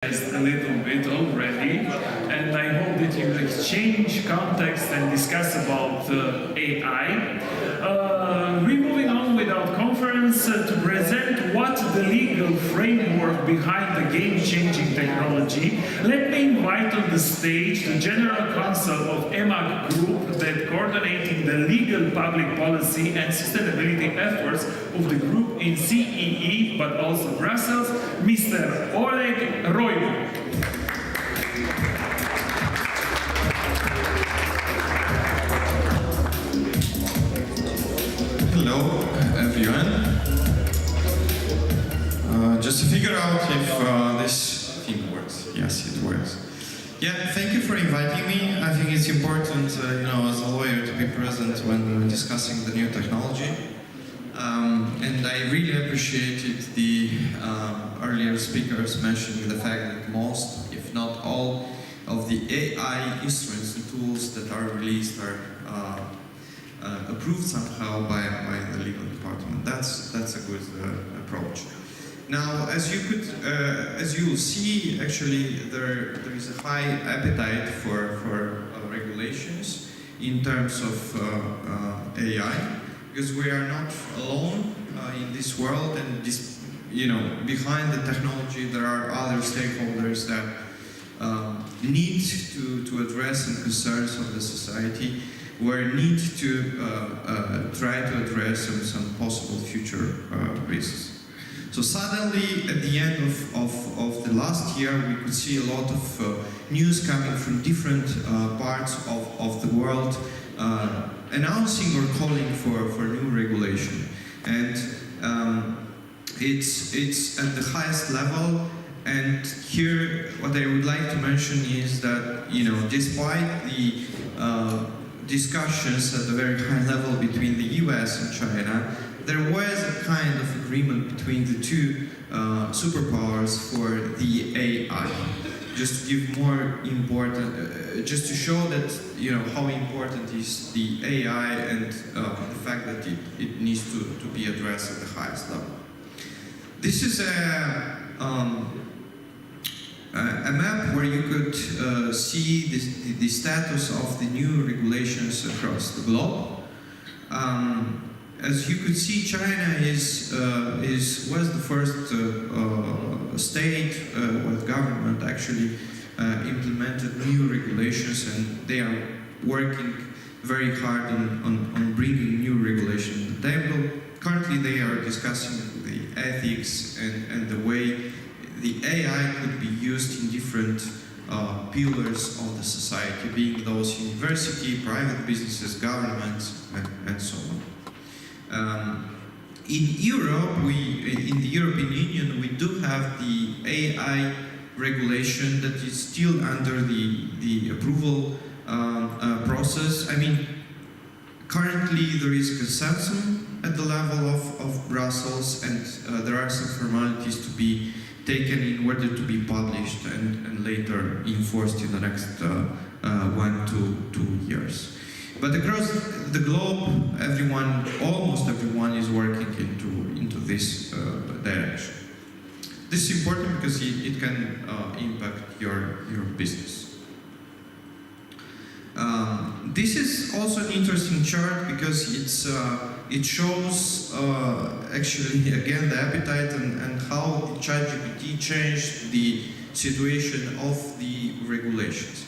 A little bit already, and I hope that you exchange context and discuss about AI. We're moving on with our conference to present what the legal framework behind the game-changing technology. Let me invite on the stage the General Counsel of eMAG Group that coordinating the legal public policy and sustainability efforts of the group in CEE, but also Brussels, Mr. OLEG ROIBU. Hello, everyone. Just to figure out if this thing works. Yes, it works. Yeah, thank you for inviting me. I think it's important, as a lawyer, to be present when discussing the new technology. And I really appreciated the earlier speakers mentioning the fact that most, if not all, of the AI instruments and tools that are released are approved somehow by the legal department. That's a good approach. Now, as you will see, actually there is a high appetite for regulations in terms of AI, because we are not alone in this world, and this, behind the technology there are other stakeholders that need to address some concerns of the society, where need to try to address some possible future risks. So suddenly, at the end of the last year, we could see a lot of news coming from different parts of the world announcing or calling for new regulation. And it's at the highest level. And here, what I would like to mention is that, despite the discussions at a very high level between the US and China, there was a kind of agreement between the two superpowers for the AI. Just to give more important, just to show that, how important is the AI and the fact that it needs to be addressed at the highest level. This is a map where you could see the status of the new regulations across the globe. As you could see, China was the first state where government actually implemented new regulations, and they are working very hard on bringing new regulations to the table. Currently, they are discussing the ethics and the way the AI could be used in different pillars of the society, being those university, private businesses, governments, and so on. In Europe, in the European Union, we do have the AI regulation that is still under the approval process. I mean, currently there is consensus at the level of Brussels, and there are some formalities to be taken in order to be published and later enforced in the next 1 to 2 years. But across the globe, almost everyone is working into this direction. This is important because it can impact your business. This is also an interesting chart because it shows actually again the appetite and how ChatGPT changed the situation of the regulations.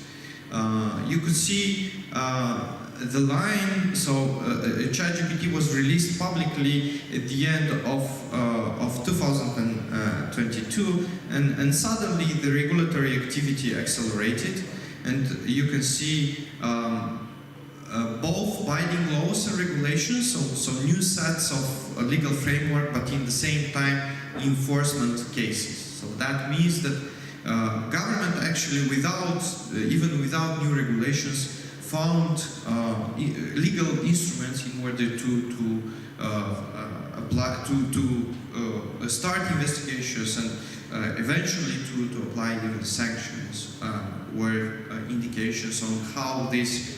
You could see the line, so ChatGPT was released publicly at the end of 2022, and suddenly the regulatory activity accelerated, and you can see both binding laws and regulations, so new sets of legal framework, but in the same time enforcement cases. So that means that government actually, even without new regulations, found legal instruments in order to apply to start investigations and eventually to apply even sanctions, were indications on how these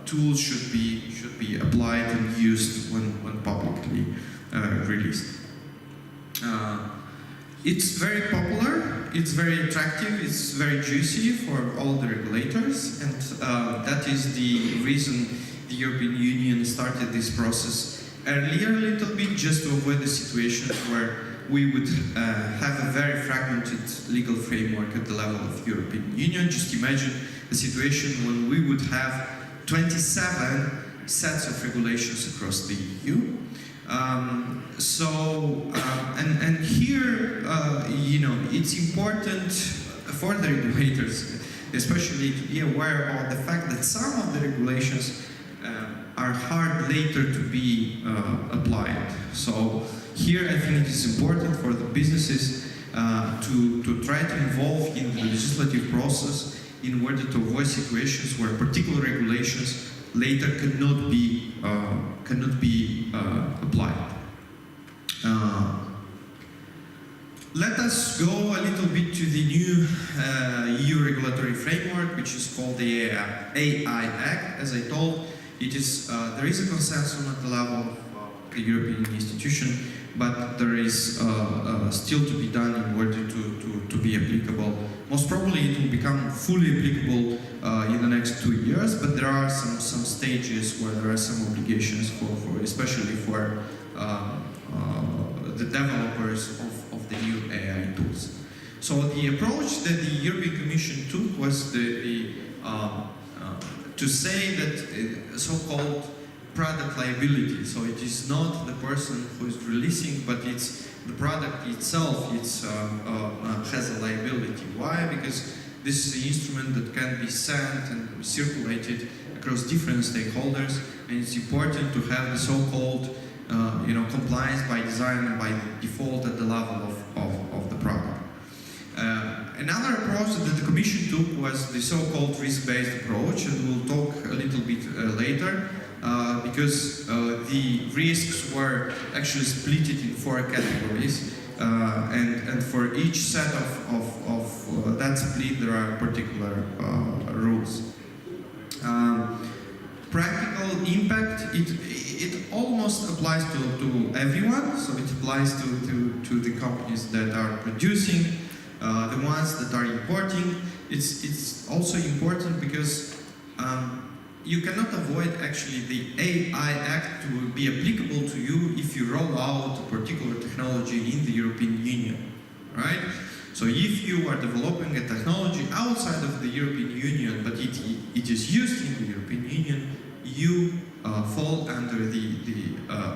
tools should be applied and used when publicly released. It's very popular. it's very attractive, it's very juicy for all the regulators, and that is the reason the European Union started this process earlier a little bit, just to avoid the situations where we would have a very fragmented legal framework at the level of European Union. Just imagine a situation when we would have 27 sets of regulations across the EU. And here, you know, it's important for the regulators, especially to be aware of the fact that some of the regulations are hard later to be applied. So here I think it is important for the businesses to try to involve in the legislative process in order to avoid situations where particular regulations later cannot be applied. Let us go a little bit to the new EU regulatory framework, which is called the AI Act. As I told, it is there is a consensus at the level of the European institution, but there is still to be done in order to be applicable. Most probably it will become fully applicable in the next 2 years, but there are some stages where there are some obligations for especially for the developers of the new AI tools. So the approach that the European Commission took was to say that so-called product liability. So it is not the person who is releasing, but it's the product itself. It's has a liability. Why? Because this is an instrument that can be sent and circulated across different stakeholders, and it's important to have the so-called compliance by design and by default at the level of the product. Another approach that the Commission took was the so-called risk-based approach, and we'll talk a little bit later, because the risks were actually split in 4 categories, and for each set of that split there are particular rules. Practical impact, it almost applies to everyone, so it applies to the companies that are producing, the ones that are importing. It's also important because you cannot avoid actually the AI Act to be applicable to you if you roll out a particular technology in the European Union, right? So if you are developing a technology outside of the European Union, but it is used in the European Union, you fall under the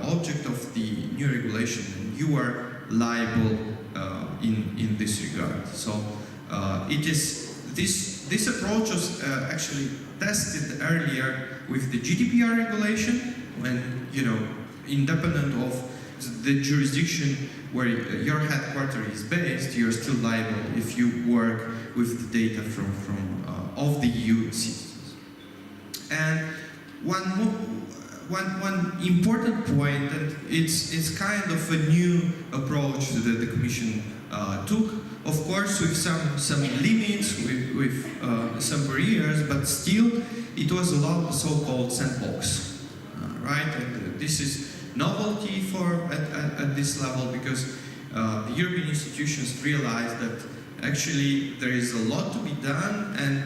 object of the new regulation, and you are liable in this regard. So it is this approach was actually tested earlier with the GDPR regulation, when, you know, independent of the jurisdiction where your headquarters is based, you're still liable if you work with the data from of the EU citizens. And one important point, and it's kind of a new approach that the Commission took, of course with some limits, with some barriers, but still it was allowed the so-called sandbox, right? And this is novelty at this level, because the European institutions realized that actually there is a lot to be done, and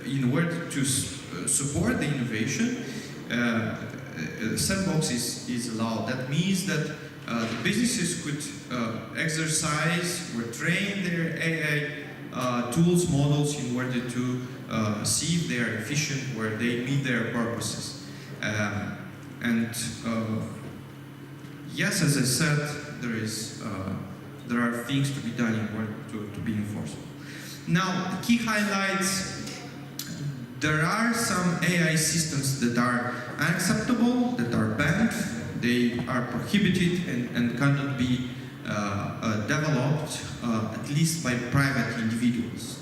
in order to support the innovation, sandbox is allowed. That means that the businesses could exercise or train their AI tools, models, in order to see if they are efficient, where they meet their purposes. Yes, as I said, there are things to be done in order to be enforceable. Now, the key highlights. There are some AI systems that are unacceptable, that are banned. They are prohibited and cannot be developed, at least by private individuals.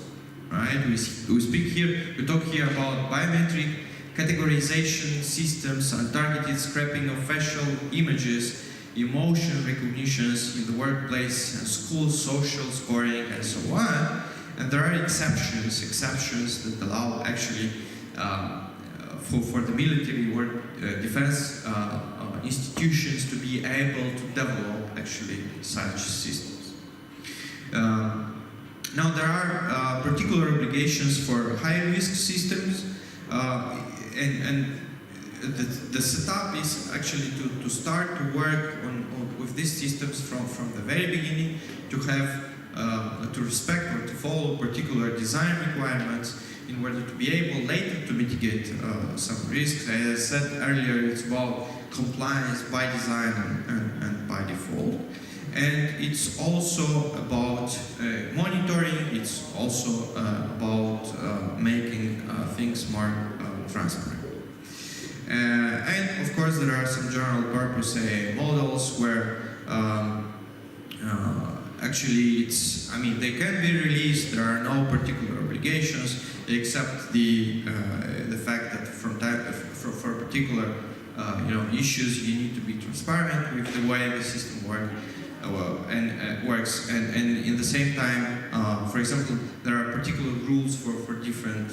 Right? We speak here. We talk here about biometric categorization systems, untargeted scraping of facial images, emotion recognitions in the workplace and school, social scoring, and so on. And there are exceptions that allow actually for the military or defense institutions to be able to develop actually such systems. Now there are particular obligations for high-risk systems, and the setup is actually to start to work with these systems from the very beginning, to have to respect or to follow particular design requirements in order to be able later to mitigate some risks. As I said earlier, it's about compliance by design and by default. And it's also about monitoring, it's also about making things more transparent. And of course there are some general purpose models where actually they can be released, there are no particular obligations, except the fact that for particular issues you need to be transparent with the way the system works. And in the same time, for example, there are particular rules for different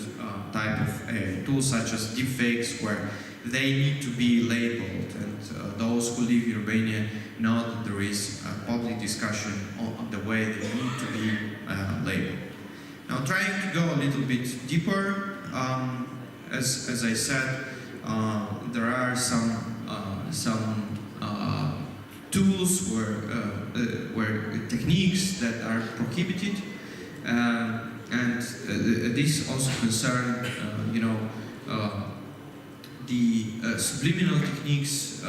type of tools, such as deepfakes, where they need to be labeled, and those who live in Romania know that there is a public discussion on the way they need to be labeled. Now, trying to go a little bit deeper, as I said, there are some tools where techniques that are prohibited, and this also concern, the subliminal techniques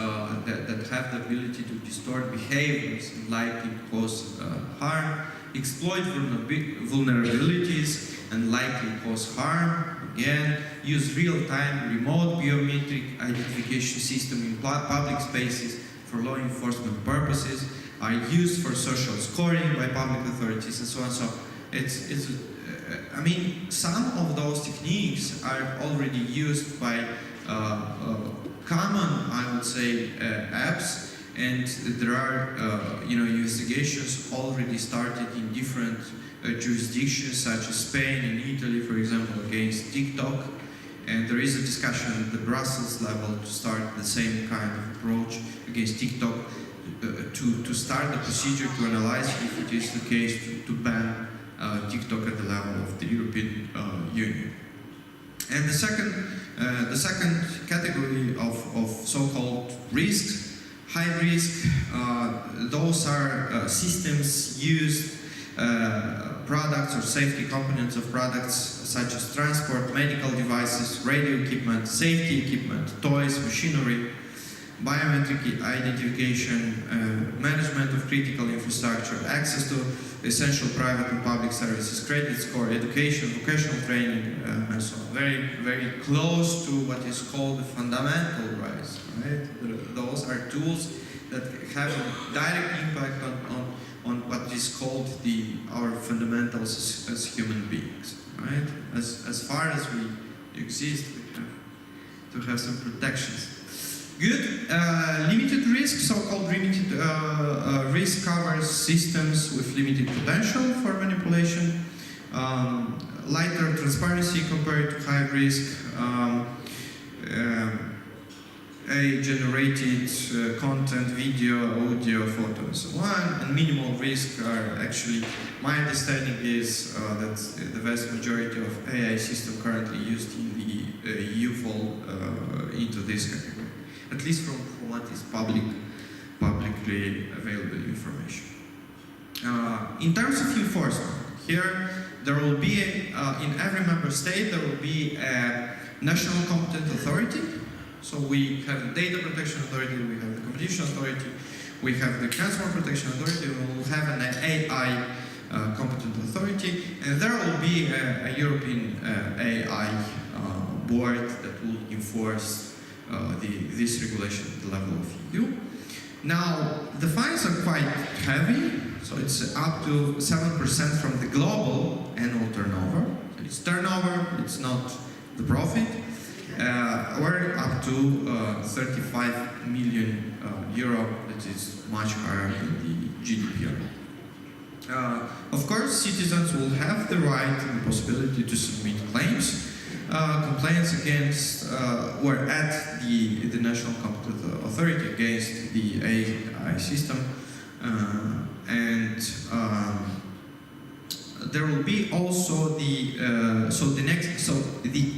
that have the ability to distort behaviors and likely cause harm, exploit vulnerabilities and likely cause harm. Again, use real-time remote biometric identification system in public spaces for law enforcement purposes, are used for social scoring by public authorities, and so on. So some of those techniques are already used by common, I would say, apps, and there are investigations already started in different jurisdictions, such as Spain and Italy, for example, against TikTok. And there is a discussion at the Brussels level to start the same kind of approach against TikTok, to start the procedure to analyze if it is the case to ban TikTok at the level of the European Union. And the second category of so-called risks, high risk, those are systems used, products or safety components of products such as transport, medical devices, radio equipment, safety equipment, toys, machinery, biometric identification, management of critical infrastructure, access to essential private and public services, credit score, education, vocational training, and so on. Very, very close to what is called the fundamental rights, right? Those are tools that have a direct impact on what is called our fundamentals as human beings, right? As far as we exist, we have to have some protections. Good. Limited risk, so-called limited risk covers systems with limited potential for manipulation. Lighter transparency compared to high risk. AI-generated content, video, audio, photo, and so on. And minimal risk are actually, my understanding is that the vast majority of AI systems currently used in the EU fall into this category, at least from what is publicly available information. In terms of enforcement, here there will be, in every member state, there will be a national competent authority. So we have the Data Protection Authority, we have the Competition Authority, we have the Consumer Protection Authority, we will have an AI competent authority, and there will be a European AI board that will enforce this regulation at the level of EU. Now, the fines are quite heavy, so it's up to 7% from the global annual turnover. It's turnover, it's not the profit. Or up to 35 million euro, that is much higher than the GDP. Of course, citizens will have the right and the possibility to submit claims, complaints against or at the national competent authority against the AI system, and there will be also the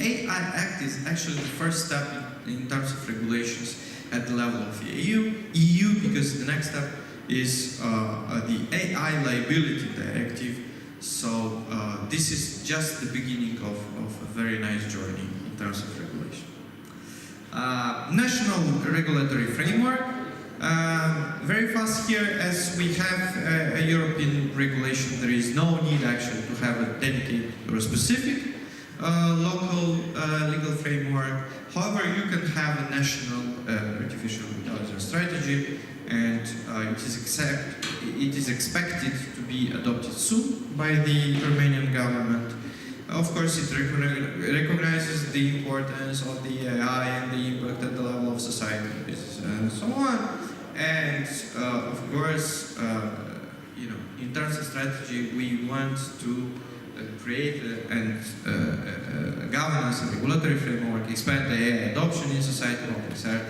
AI Act is actually the first step in terms of regulations at the level of the EU, because the next step is the AI Liability Directive. So this is just the beginning of a very nice journey in terms of regulation. National regulatory framework. Very fast here, as we have a European regulation, there is no need actually to have a dedicated or a specific local legal framework. However, you can have a national artificial intelligence strategy, and it is expected to be adopted soon by the Romanian government. Of course, it recognizes the importance of the AI and the impact at the level of society, business, and so on. And of course, you know, in terms of strategy, we want to create a governance and regulatory framework, expand the AI adoption in society, etc.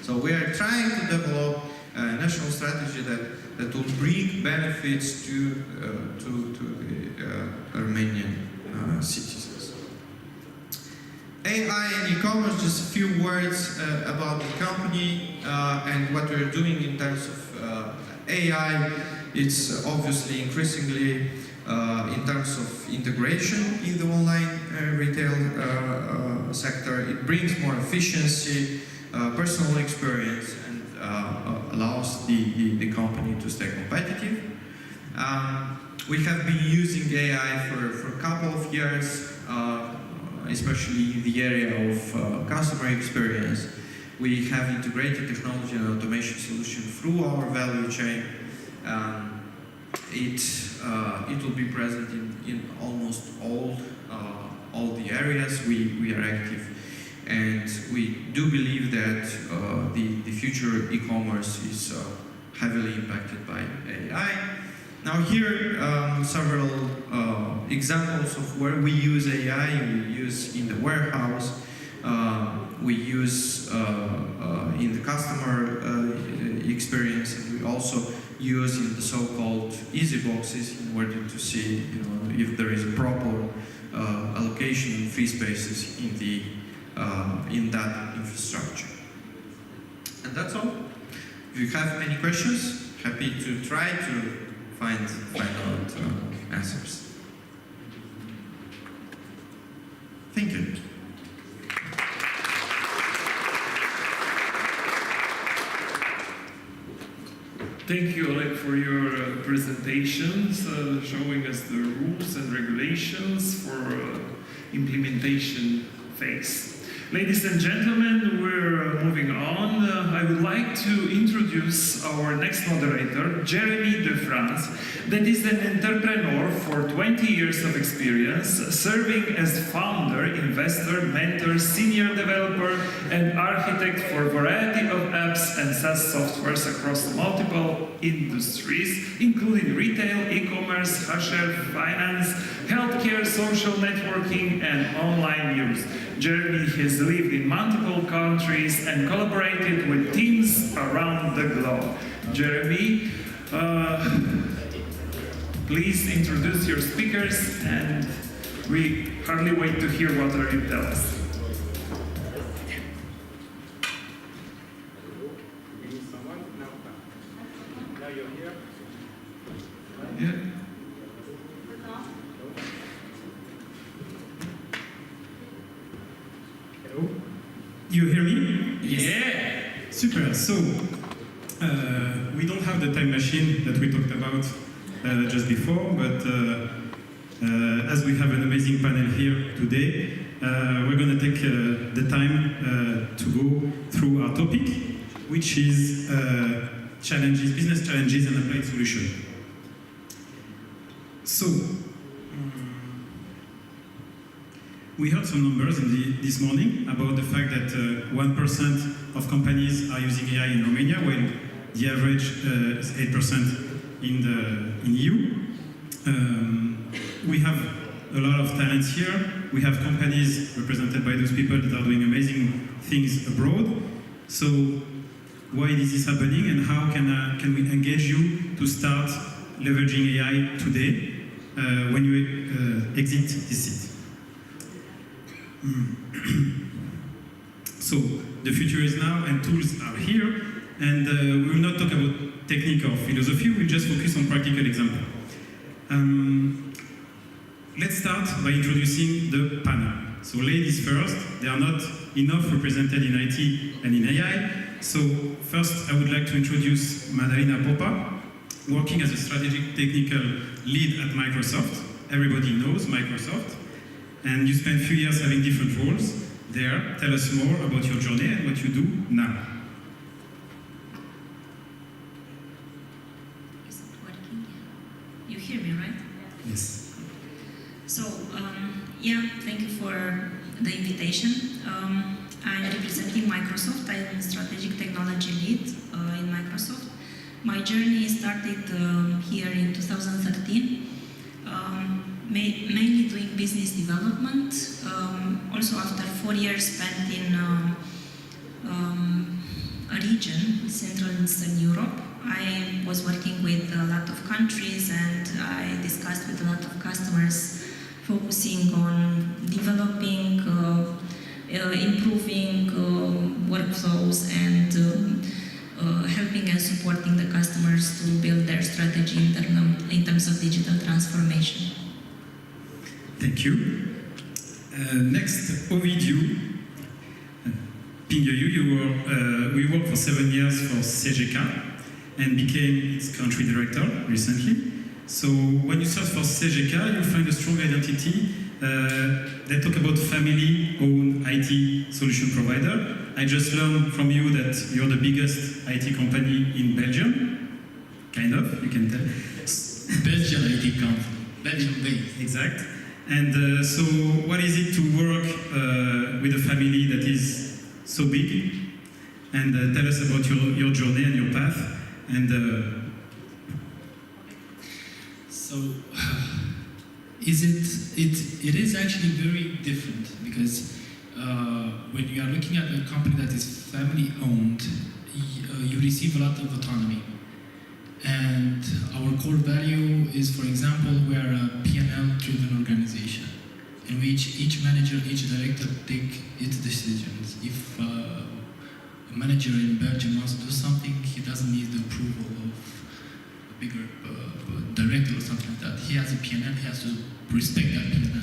So we are trying to develop a national strategy that will bring benefits to the Romanian citizens. AI and e-commerce, just a few words about the company and what we're doing in terms of AI. It's obviously increasingly in terms of integration in the online retail sector. It brings more efficiency, personal experience, and allows the company to stay competitive. We have been using AI for a couple of years, especially in the area of customer experience. We have integrated technology and automation solution through our value chain. It will be present in almost all the areas we are active, and we do believe that the future e-commerce is heavily impacted by AI. Now here, several examples of where we use AI. We use in the warehouse, we use in the customer experience, and we also use in the so-called easy boxes in order to see, you know, if there is a proper allocation of free spaces in the in that infrastructure. And that's all. If you have any questions, happy to try to find out answers. Thank you. Thank you, Oleg, for your presentations, showing us the rules and regulations for implementation phase. Ladies and gentlemen, we're moving on. I would like to introduce our next moderator, Jeremy De France, that is an entrepreneur for 20 years of experience, serving as founder, investor, mentor, senior developer, and architect for a variety of apps and SaaS softwares across multiple industries, including retail, e-commerce, HR, finance, healthcare, social networking, and online news. Jeremy has lived in multiple countries and collaborated with teams around the globe. Jeremy, please introduce your speakers, and we hardly wait to hear what you tell us. Now you're here. Yeah. Hello. You hear me? Yeah. Super. So we don't have the time machine that we talked about just before, but as we have an amazing panel here today, we're going to take the time to go through our topic, which is challenges, business challenges and applied solution. So we heard some numbers this morning about the fact that 1% of companies are using AI in Romania, while the average is 8% in EU. We have a lot of talents here. We have companies represented by those people that are doing amazing things abroad. So why is this happening, and how can we engage you to start leveraging AI today? when you exit this seat. So the future is now, and tools are here, and we will not talk about technique or philosophy, we'll just focus on practical example. Let's start by introducing the panel. So ladies first, they are not enough represented in IT and in AI. So first, I would like to introduce Madalena Popa, working as a strategic technical lead at Microsoft. Everybody knows Microsoft. And you spent a few years having different roles there. Tell us more about your journey and what you do now. Is it working? You hear me, right? Yes. So, thank you for the invitation. I'm representing Microsoft. I'm strategic technology lead in Microsoft. My journey started here in 2013, mainly doing business development. Also after 4 years spent in a region, Central and Eastern Europe, I was working with a lot of countries and I discussed with a lot of customers focusing on developing, improving workflows and helping and supporting the customers to build their strategy in terms of digital transformation. Thank you. Next, OVIDIU. PINGHIOIU, we worked for 7 years for CGK and became its country director recently. So when you search for CGK, you'll find a strong identity. They talk about family-owned IT solution provider. I just learned from you that you're the biggest IT company in Belgium. Kind of, you can tell. Belgian IT company, Belgian-based. Exact. And so what is it to work with a family that is so big? And tell us about your journey and your path. And So, it is actually very different because when you are looking at a company that is family-owned, you receive a lot of autonomy. And our core value is, for example, we are a P&L-driven organization in which each manager, each director take its decisions. If a manager in Belgium wants to do something, he doesn't need the approval of a bigger director or something like that. He has a P&L, he has to respect that P&L.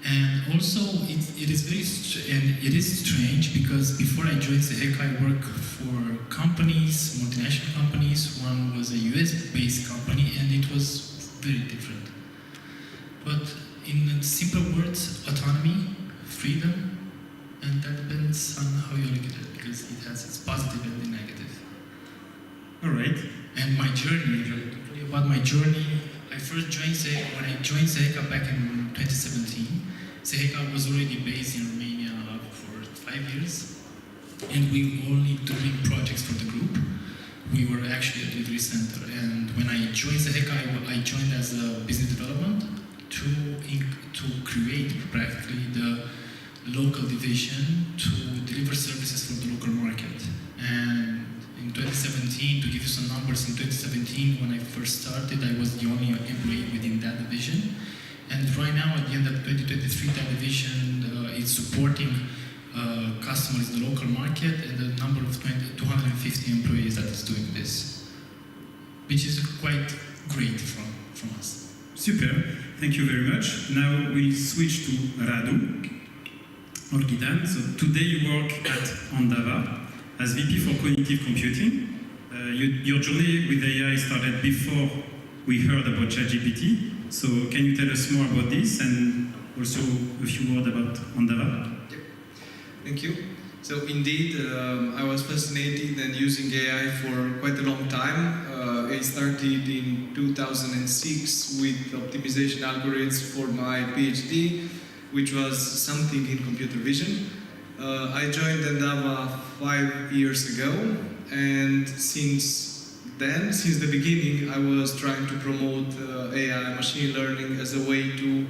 And also, it is strange because before I joined CGK, I worked for companies, multinational companies. One was a US-based company, and it was very different. But in simple words, autonomy, freedom, and that depends on how you look at it, because it has its positive and the negative. all right. And my journey, about my journey, I first joined CGK, when I joined CGK back in 2017, CGK was already based in Romania for 5 years, and we were only doing projects for the group. We were actually a delivery center, and when I joined CGK, I joined as a business development to create practically the local division to deliver services for the local market. And in 2017, to give you some numbers, in 2017, when I first started, I was the only employee within that division. And right now, at the end of 2023, that division is supporting customers in the local market and the number of 250 employees that is doing this, which is quite great from us. Super, thank you very much. Now we'll switch to RADU, ORGHIDAN. So today you work at MODERATOR as VP for Cognitive Computing. Your journey with AI started before we heard about ChatGPT. So can you tell us more about this and also a few words about MODERATOR? Yep. Thank you. So indeed, I was fascinated and using AI for quite a long time. I started in 2006 with optimization algorithms for my PhD, which was something in computer vision. I joined Endava 5 years ago, and since the beginning, I was trying to promote AI, machine learning, as a way to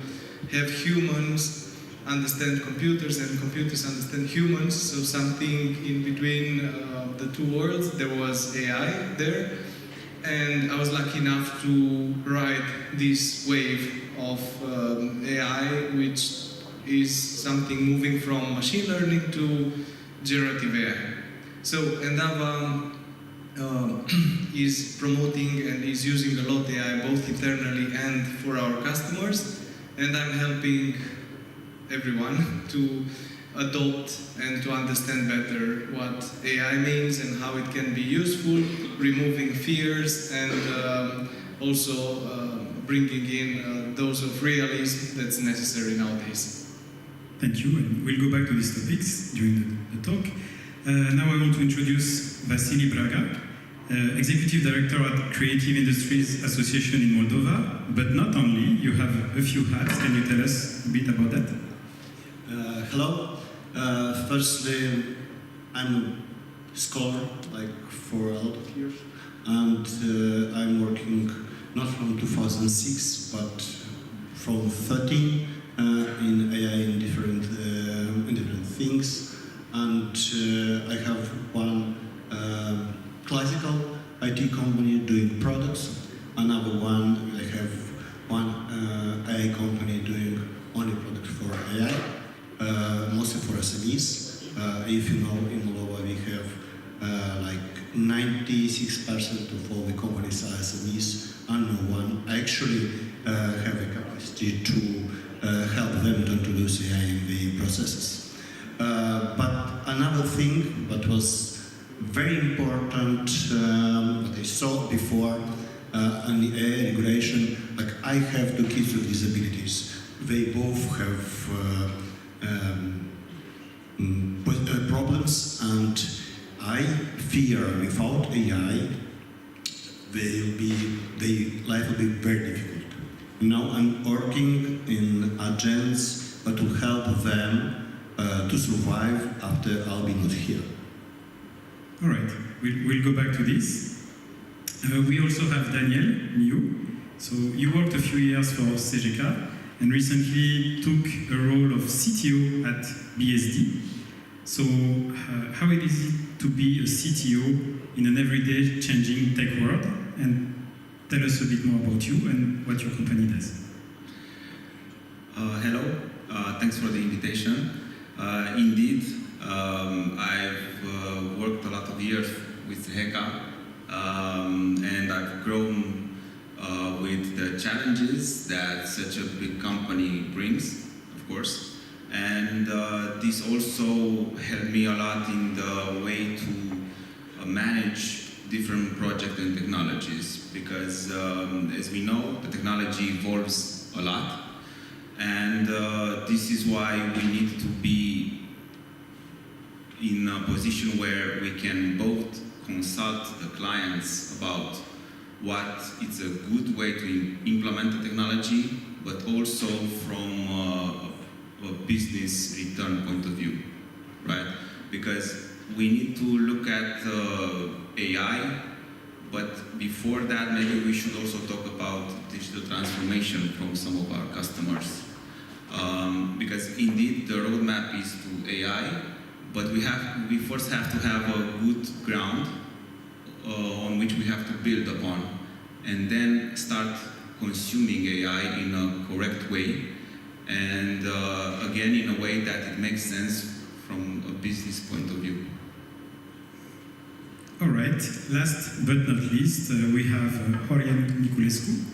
have humans understand computers and computers understand humans, so something in between the two worlds. There was AI there. and I was lucky enough to ride this wave of AI, which is something moving from machine learning to generative AI. So Endava is promoting and is using a lot AI both internally and for our customers, and I'm helping everyone to adopt and to understand better what AI means and how it can be useful, removing fears and also bringing in dose of realism that's necessary nowadays. Thank you, and we'll go back to these topics during the talk. Now I want to introduce Vasili Braga, Executive Director at Creative Industries Association in Moldova, but not only, you have a few hats. Can you tell us a bit about that? Hello. Firstly, I'm a scholar, like for a lot of years, and I'm working not from 2006, but from 13 in AI in different things, and I have one classical IT company doing products, another one I have one AI company doing only products for AI, mostly for SMEs. If you know, in Moldova we have like 96% of all the companies are SMEs, and no one actually have the capacity to help them to introduce AI in the processes. But another thing that was very important, what I saw before on the AI regulation, like I have 2 kids with disabilities. They both have problems, and I fear without AI, their life will be very difficult. Now I'm working in agents that will help them to survive after I'll be not here. All right, we'll go back to this. We also have Daniel, you. So you worked a few years for CGK and recently took a role of CTO at BSD. So how is it to be a CTO in an everyday changing tech world? And tell us a bit more about you and what your company does. Hello, thanks for the invitation. Indeed, I've worked a lot of years with HECA, and I've grown with the challenges that such a big company brings, of course. And this also helped me a lot in the way to manage different projects and technologies, because as we know, the technology evolves a lot, and this is why we need to be in a position where we can both consult the clients about what is a good way to implement the technology, but also from a business return point of view, right? Because we need to look at AI, but before that, maybe we should also talk about digital transformation from some of our customers. Because indeed, the roadmap is to AI, but we first have to have a good ground on which we have to build upon, and then start consuming AI in a correct way, and again, in a way that it makes sense from a business point of view. All right, last but not least, we have HORIA NICULESCU,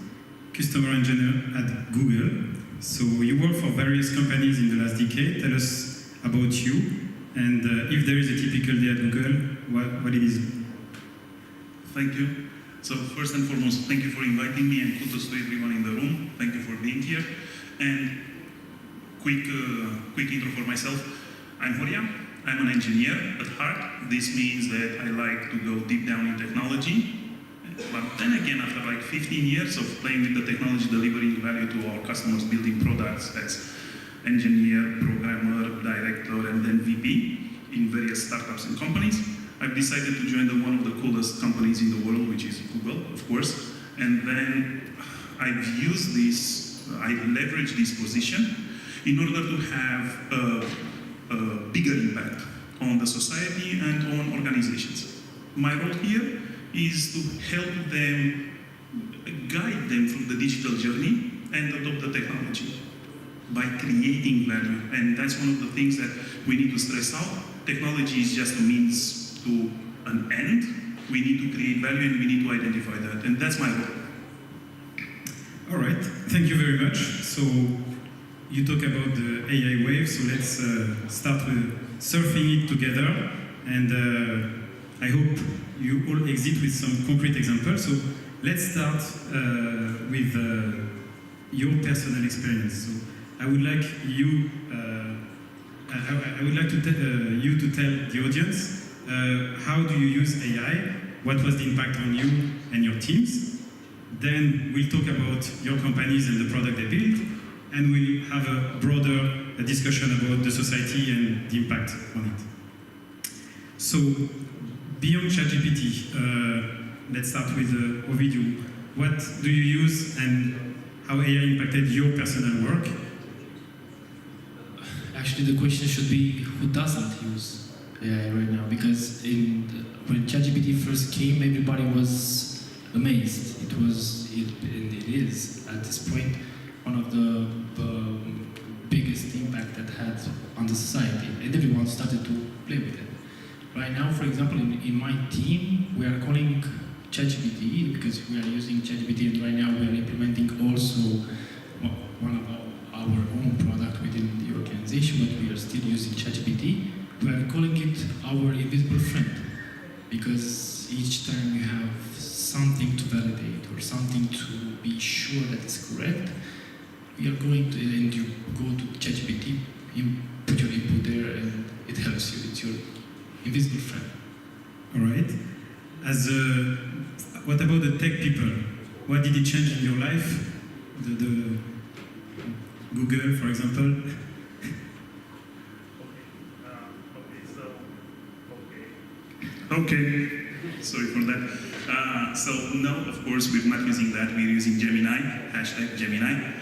customer engineer at Google. So you work for various companies in the last decade. Tell us about you, and if there is a typical day at Google, what it is. Thank you. So first and foremost, thank you for inviting me, and kudos to everyone in the room. Thank you for being here. And quick intro for myself. I'm HORIA. I'm an engineer at heart. This means that I like to go deep down in technology. But then again, after like 15 years of playing with the technology, delivering value to our customers, building products as engineer, programmer, director, and then VP in various startups and companies, I've decided to join one of the coolest companies in the world, which is Google, of course. And then I've used this, I've leveraged this position in order to have a bigger impact on the society and on organizations. My role here is to help them, guide them through the digital journey and adopt the technology by creating value. And that's one of the things that we need to stress out. Technology is just a means to an end. We need to create value and we need to identify that. And that's my role. All right, thank you very much. So you talk about the AI wave, so let's start with surfing it together. And I hope you all exit with some concrete examples. So let's start with your personal experience. So I would like you, you to tell the audience how do you use AI? What was the impact on you and your teams? Then we'll talk about your companies and the product they build, and we'll have a broader discussion about the society and the impact on it. So, beyond ChatGPT, let's start with OVIDIU. What do you use and how AI impacted your personal work? Actually, the question should be who doesn't use AI right now? Because when ChatGPT first came, everybody was amazed. It is at this point one of the biggest impact that had on the society, and everyone started to play with it. Right now, for example, in my team, we are calling ChatGPT because we are using ChatGPT, and right now we are implementing also one of our own product within the organization, but we are still using ChatGPT. We are calling it our invisible friend, because each time you have something to validate or something to be sure that it's correct, you are going to, and you go to ChatGPT, you put your input there, and it helps you. It's your invisible friend. All right. What about the tech people? What did it change in your life? The Google, for example. Okay, sorry for that. So no, of course, we're not using that. We're using Gemini, #Gemini.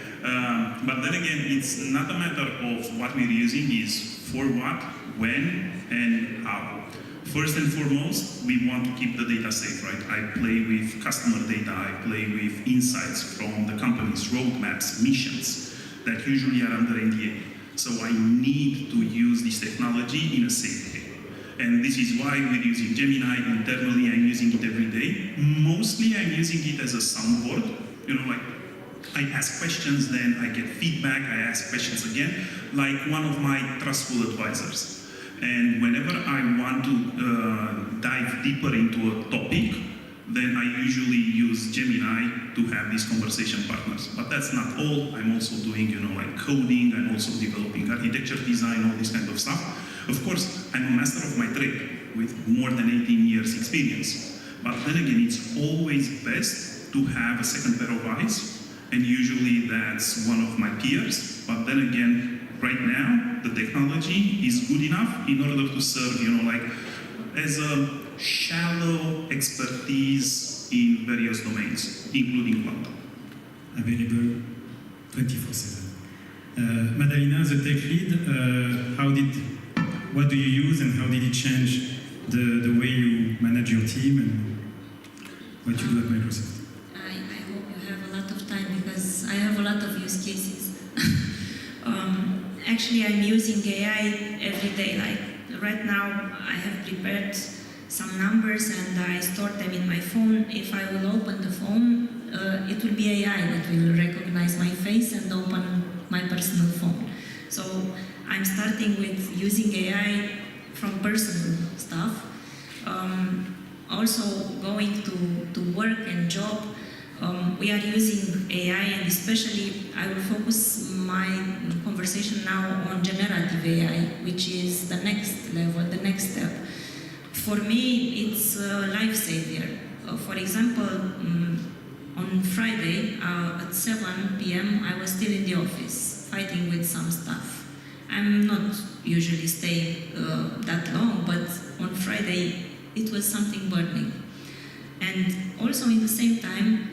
But then again, it's not a matter of what we're using, is for what, when, and how. First and foremost, we want to keep the data safe, right? I play with customer data, I play with insights from the company's roadmaps, missions that usually are under NDA. So I need to use this technology in a safe way. And this is why we're using Gemini internally. I'm using it every day. Mostly I'm using it as a soundboard. You know, like I ask questions, then I get feedback, I ask questions again, like one of my trustful advisors. And whenever I want to dive deeper into a topic, then I usually use Gemini to have these conversation partners. But that's not all. I'm also doing, you know, like coding. I'm also developing architecture design, all this kind of stuff. Of course, I'm a master of my trade with more than 18 years experience. But then again, it's always best to have a second pair of eyes. And usually that's one of my peers. But then again, right now, the technology is good enough in order to serve, you know, like as a shallow expertise in various domains, including cloud. Available 24/7. Madalina, the tech lead, what do you use and how did it change the way you manage your team and what you do at Microsoft? I hope you have a lot of time because I have a lot of use cases. Actually, I'm using AI every day. Like right now, I have prepared some numbers and I store them in my phone. If I will open the phone, it will be AI that will recognize my face and open my personal phone. So I'm starting with using AI from personal stuff. Also going to work and job, we are using AI, and especially I will focus my conversation now on generative AI, which is the next level, the next step. For me, it's a lifesaver. For example, on Friday at 7 p.m. I was still in the office fighting with some stuff. I'm not usually staying that long, but on Friday it was something burning. And also in the same time,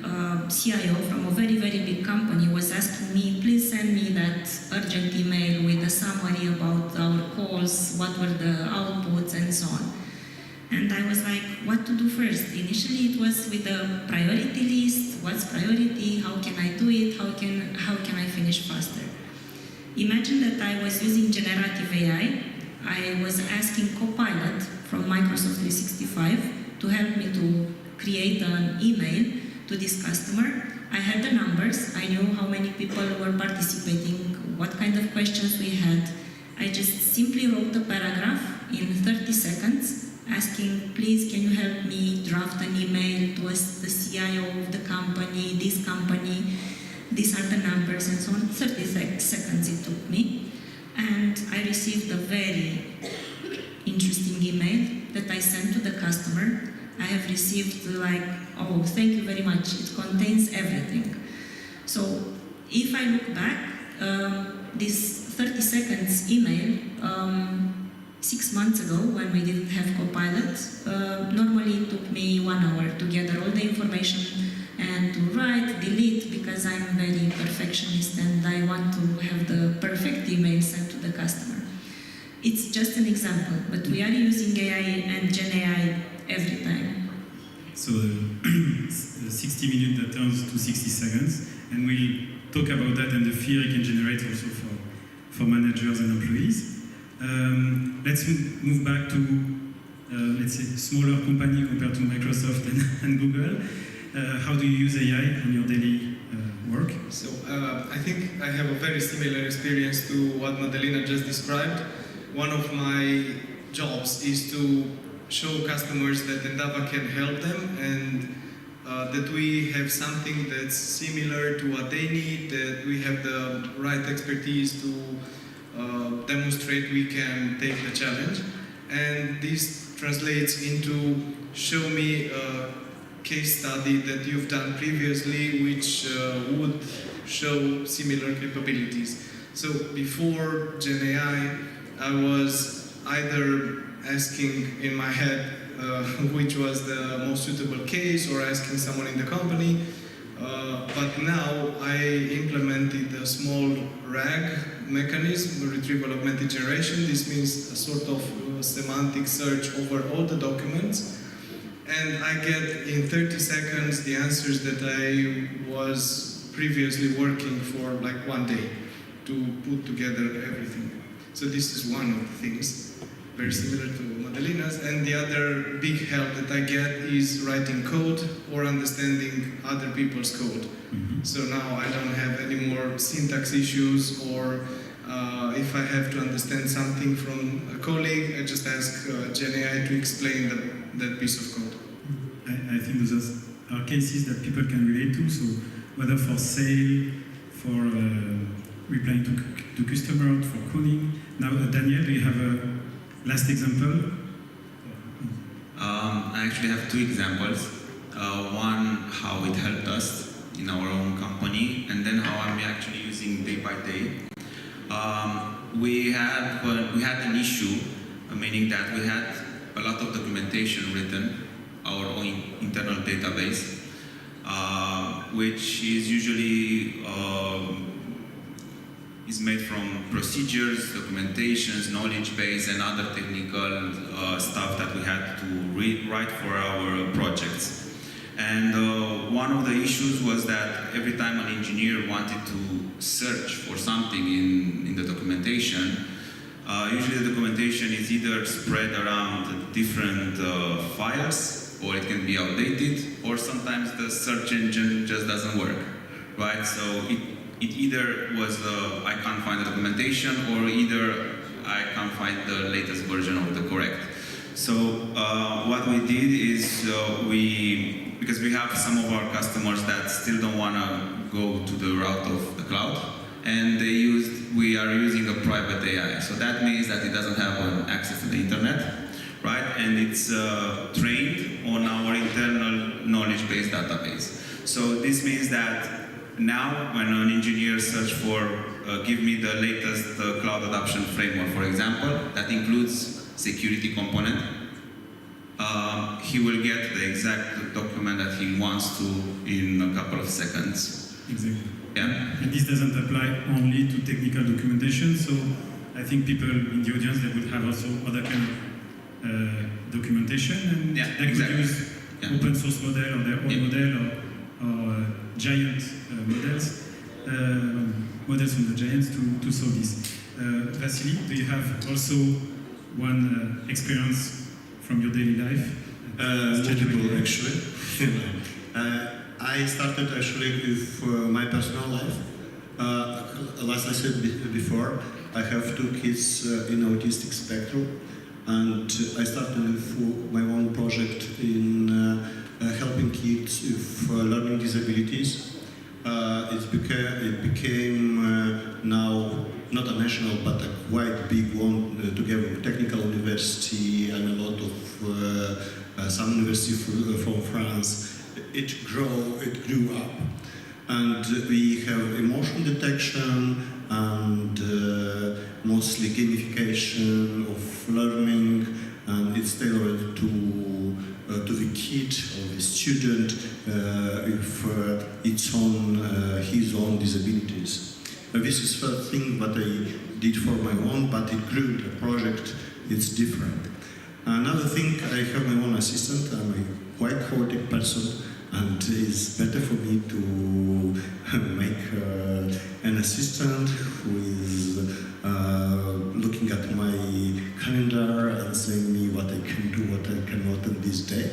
CIO from a very, very big company was asking me, please send me that urgent email with a summary about our calls, what were the outputs and so on. And I was like, what to do first? Initially it was with the priority list, what's priority, how can I do it, how can I finish faster? Imagine that I was using generative AI. I was asking Copilot from Microsoft 365 to help me to create an email to this customer. I had the numbers, I knew how many people were participating, what kind of questions we had. I just simply wrote a paragraph in 30 seconds asking, please can you help me draft an email to the CIO of the company, these are the numbers and so on. 30 seconds it took me. And I received a very interesting email that I sent to the customer. I have received like, oh, thank you very much, it contains everything. So if I look back, this 30 seconds email, 6 months ago when we didn't have Copilot, normally it took me 1 hour to gather all the information and to write, delete, because I'm very perfectionist and I want to have the perfect email sent to the customer. It's just an example, but we are using AI and Gen AI every time. So 60 minutes that turns to 60 seconds, and we'll talk about that and the fear it can generate also for managers and employees. Let's move back to, let's say, smaller company compared to Microsoft and Google. How do you use AI on your daily work? So I think I have a very similar experience to what Madalina just described. One of my jobs is to show customers that Endava can help them and that we have something that's similar to what they need, that we have the right expertise to demonstrate we can take the challenge. And this translates into show me a case study that you've done previously which would show similar capabilities. So before Gen AI, I was either asking in my head which was the most suitable case or asking someone in the company. But now I implemented a small RAG mechanism, retrieval augmented generation. This means a sort of semantic search over all the documents. And I get in 30 seconds the answers that I was previously working for like 1 day to put together everything. So this is one of the things, very similar to Madalina's. And the other big help that I get is writing code or understanding other people's code. Mm-hmm. So now I don't have any more syntax issues, or if I have to understand something from a colleague, I just ask Gen AI to explain that piece of code. I think those are cases that people can relate to, so whether for sale, for replying to customer, for calling. Now, Daniel, do you have a last example? I actually have 2 examples. One, how it helped us in our own company, and then how I'm actually using day by day. We had an issue, meaning that we had a lot of documentation written, our own internal database, which is usually is made from procedures, documentations, knowledge base, and other technical stuff that we had to write for our projects. And one of the issues was that every time an engineer wanted to search for something in the documentation, usually the documentation is either spread around different files, or it can be outdated, or sometimes the search engine just doesn't work, right? So it either was I can't find the documentation, or either I can't find the latest version of the correct. So what we did is because we have some of our customers that still don't want to go to the route of the cloud, and we are using a private AI. So that means that it doesn't have access to the internet, right? And it's trained on our internal knowledge-based database. So this means that now, when an engineer searches for, give me the latest cloud adoption framework, for example, that includes security component, he will get the exact document that he wants to in a couple of seconds. Exactly. Yeah? And this doesn't apply only to technical documentation, so I think people in the audience, they would have also other kind of documentation, and Yeah, they exactly. could use open source model or their own model or giant models from the giants to solve this. Vasily, do you have also one experience from your daily life? Multiple, actually. I started actually with my personal life. As I said before, I have 2 kids in autistic spectrum, and I started with my own project in helping kids with learning disabilities. It became now not a national but a quite big one together with technical university and a lot of some university from France. It grew up, and we have emotion detection and mostly gamification of learning, and it's tailored to the kid or the student with his own disabilities. This is the thing that I did for my own, but it grew. The project it's different. Another thing, I have my own assistant. I'm a quite chaotic person, and it's better for me to make an assistant who is looking at my calendar and saying me what I can do, what I cannot on this day.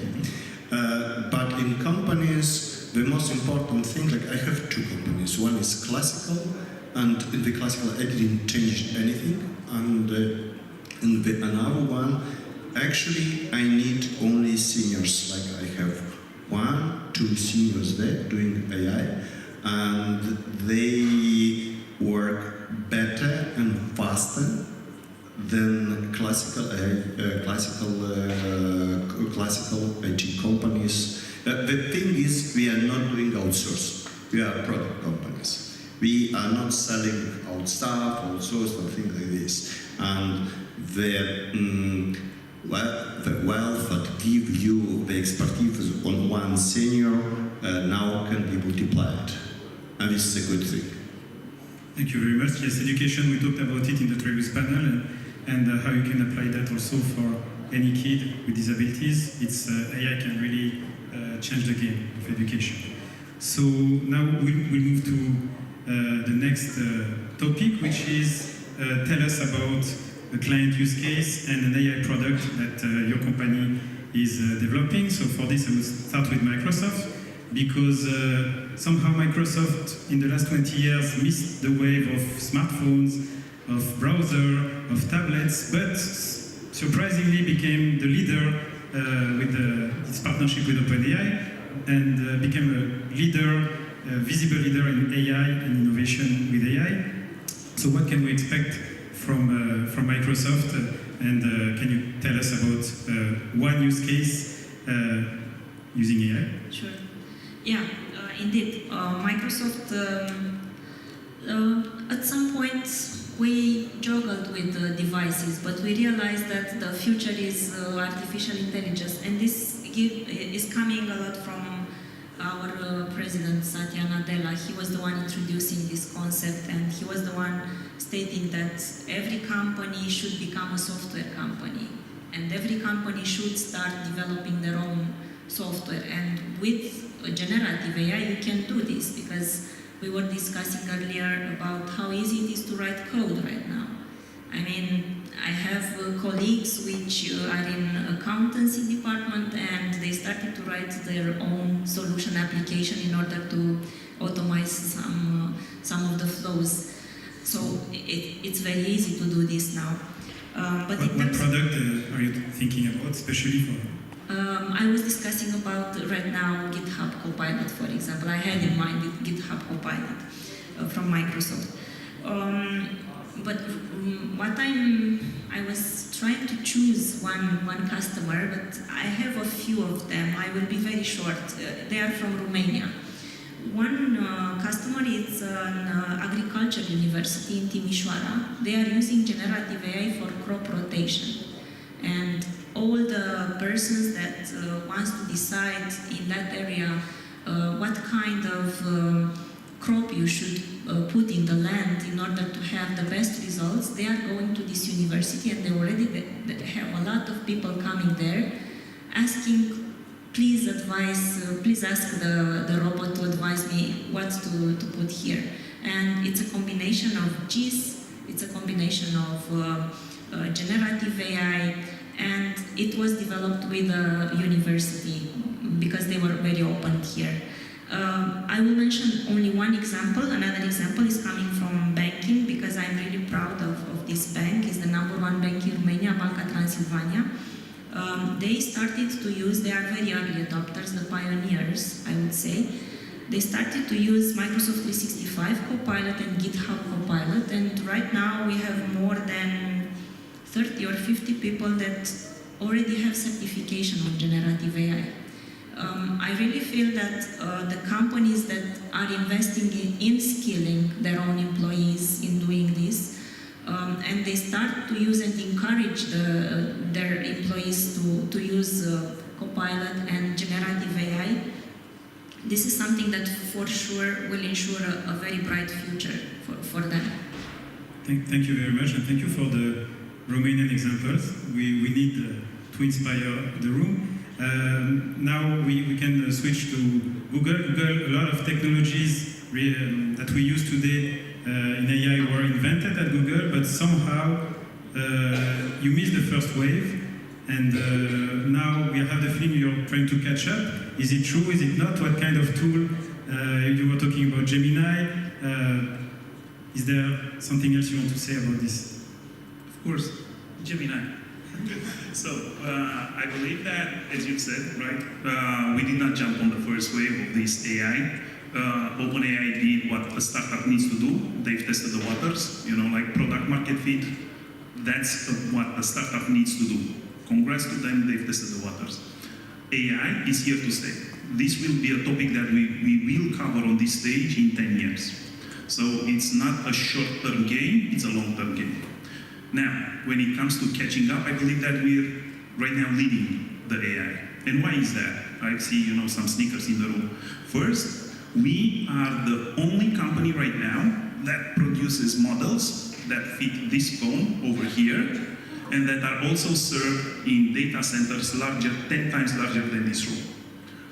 But in companies, the most important thing, like I have 2 companies. One is classical, and in the classical I didn't change anything. And in the another one, actually I need only seniors. Like I have 1, 2 seniors there doing AI, and they work better and faster than classical IT companies. The thing is, we are not doing outsource. We are product companies. We are not selling out staff, outsource, or things like this. And the wealth that give you the expertise on one senior now can be multiplied. And this is a good thing. Thank you very much. Yes, education, we talked about it in the previous panel, and how you can apply that also for any kid with disabilities. AI can really change the game of education. So now we'll move to the next topic, which is tell us about a client use case and an AI product that your company is developing. So for this, I will start with Microsoft, because somehow Microsoft in the last 20 years missed the wave of smartphones, of browser, of tablets, but surprisingly became the leader with its partnership with OpenAI, and became a leader, a visible leader in AI and innovation with AI. So what can we expect from Microsoft, and can you tell us about one use case using AI? Sure. Yeah, indeed. Microsoft, at some point, we juggled with the devices, but we realized that the future is artificial intelligence, and this is coming a lot from our president, Satya Nadella. He was the one introducing this concept, and he was the one stating that every company should become a software company, and every company should start developing their own software. And with generative AI, you can do this, because we were discussing earlier about how easy it is to write code right now. I mean, I have colleagues which are in accountancy department, and they started to write their own solution application in order to automate some of the flows. So it's very easy to do this now. But what product are you thinking about, especially for? I was discussing about right now GitHub Copilot, for example. I had in mind GitHub Copilot from Microsoft. But what I was trying to choose one customer, but I have a few of them. I will be very short. They are from Romania. One customer is an agriculture university in Timișoara. They are using generative AI for crop rotation. And all the persons that wants to decide in that area what kind of crop you should put in the land in order to have the best results, they are going to this university, and they already have a lot of people coming there asking, please ask the robot to advise me what to put here. And it's a combination of GIS, it's a combination of generative AI, and it was developed with a university because they were very open here. I will mention only one example. Another example is coming from banking, because I'm really proud of this bank. It's the #1 bank in Romania, Banca Transilvania. They started to use, they are very early adopters, the pioneers, I would say. They started to use Microsoft 365 Copilot and GitHub Copilot, and right now we have more than 30 or 50 people that already have certification on generative AI. I really feel that the companies that are investing in skilling their own employees in doing this, and they start to use and encourage their employees to use Copilot and generative AI, this is something that for sure will ensure a very bright future for them. Thank you very much, and thank you for the Romanian examples. We need to inspire the room. Now we can switch to Google. Google, a lot of technologies that we use today in AI were invented at Google, but somehow you missed the first wave, and now we have the feeling you're trying to catch up. Is it true? Is it not? What kind of tool? You were talking about Gemini. Is there something else you want to say about this? Of course, Gemini. So, I believe that, as you've said, right, we did not jump on the first wave of this AI. OpenAI did what a startup needs to do. They've tested the waters, like product market fit. That's what a startup needs to do. Congrats to them, they've tested the waters. AI is here to stay. This will be a topic that we will cover on this stage in 10 years. So it's not a short-term game, it's a long-term game. Now, when it comes to catching up, I believe that we're right now leading the AI. And why is that? I see, some sneakers in the room. First, we are the only company right now that produces models that fit this phone over here, and that are also served in data centers 10 times larger than this room.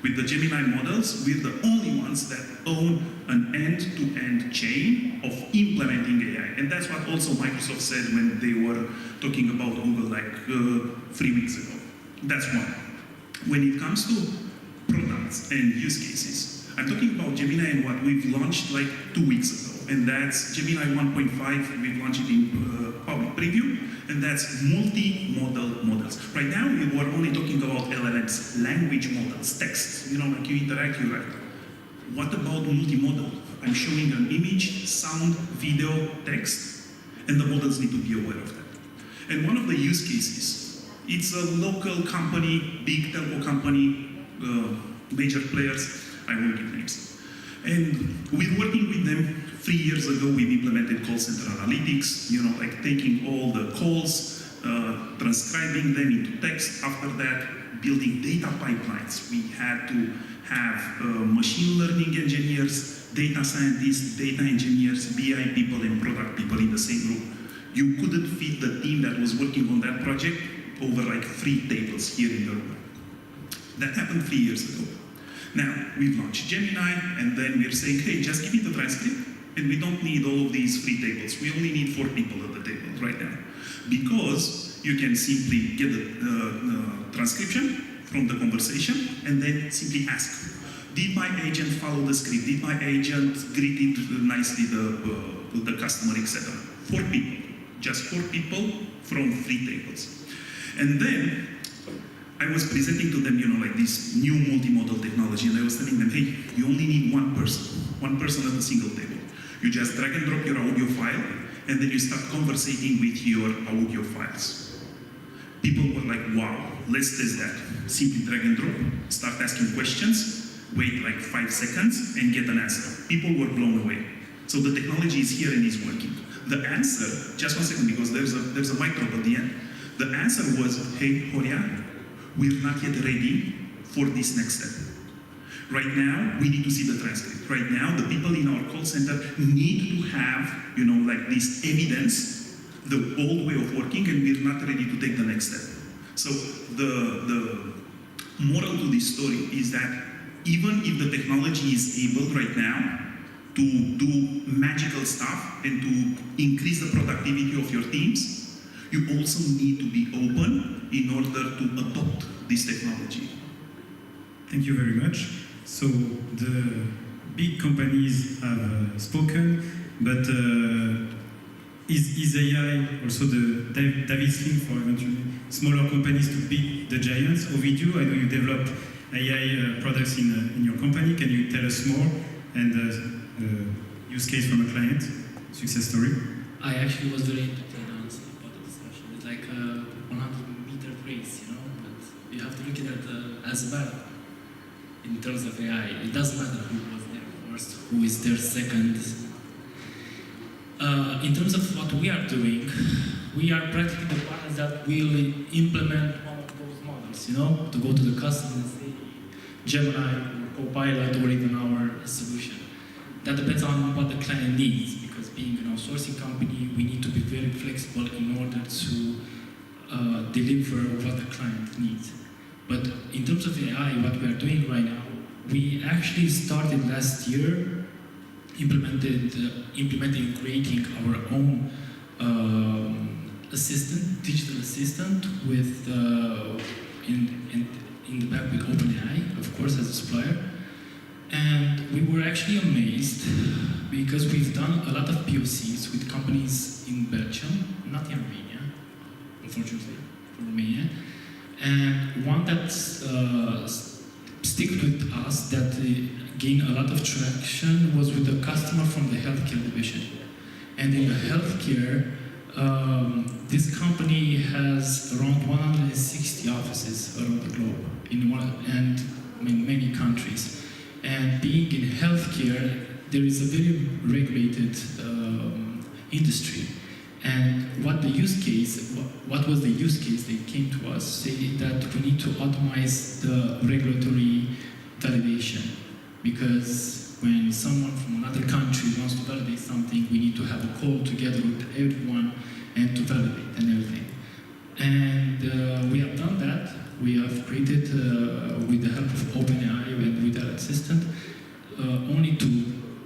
With the Gemini models, we're the only ones that own an end-to-end chain of implementing AI. And that's what also Microsoft said when they were talking about Google 3 weeks ago. That's one. When it comes to products and use cases, I'm talking about Gemini and what we've launched 2 weeks ago. And that's Gemini 1.5, we've launched it in public preview, and that's multi-modal models. Right now, we were only talking about LLMs, language models, text, like you interact, you write. What about multi-modal? I'm showing an image, sound, video, text, and the models need to be aware of that. And one of the use cases, it's a local company, big telco company, major players, I won't give names. And we're working with them. 3 years ago, we implemented call center analytics, taking all the calls, transcribing them into text. After that, building data pipelines. We had to have machine learning engineers, data scientists, data engineers, BI people, and product people in the same room. You couldn't fit the team that was working on that project over 3 tables here in the room. That happened 3 years ago. Now, we've launched Gemini, and then we're saying, hey, just give me the transcript, and we don't need all of these 3 tables. We only need 4 people at the table right now. Because you can simply get the transcription from the conversation, and then simply ask, did my agent follow the script? Did my agent greet nicely the customer, etc.? 4 people, just 4 people from 3 tables. And then, I was presenting to them, this new multimodal technology, and I was telling them, hey, you only need one person at a single table. You just drag and drop your audio file, and then you start conversating with your audio files. People were like, wow, let's test that. Simply drag and drop, start asking questions, wait 5 seconds, and get an answer. People were blown away. So the technology is here and is working. The answer, just 1 second, because there's a mic drop at the end. The answer was, hey, HORIA, we're not yet ready for this next step. Right now, we need to see the transcript. Right now, the people in our call center need to have, this evidence the old way of working and we're not ready to take the next step. So the moral to this story is that even if the technology is able right now to do magical stuff and to increase the productivity of your teams, you also need to be open in order to adopt this technology. Thank you very much. So the big companies have spoken, but is AI also the David's link for eventually smaller companies to beat the giants? OVIDIU, I know you developed AI products in your company. Can you tell us more and use case from a client, success story? I actually was very entertained honestly about the discussion. It's like a 100-meter race, you know, but you have to look at it as a battle. In terms of AI, it doesn't matter who was there first, who is there second. In terms of what we are doing, we are practically the partners that will implement one of those models, you know, to go to the customer and say Gemini or Copilot or even our solution. That depends on what the client needs, because being an outsourcing company, we need to be very flexible in order to deliver what the client needs. But in terms of AI, what we are doing right now, we actually started last year implementing, creating our own assistant, digital assistant, with in the back with OpenAI, of course, as a supplier. And we were actually amazed because we've done a lot of POCs with companies in Belgium, not in Romania, unfortunately, for Romania. And one that stick with us, that gained a lot of traction, was with a customer from the healthcare division. And in the healthcare, this company has around 160 offices around the globe, and in many countries. And being in healthcare, there is a very regulated industry. And what was the use case? They came to us saying that we need to automate the regulatory validation, because when someone from another country wants to validate something, we need to have a call together with everyone and to validate and everything. And we have done that. We have created, with the help of OpenAI and with that assistant, only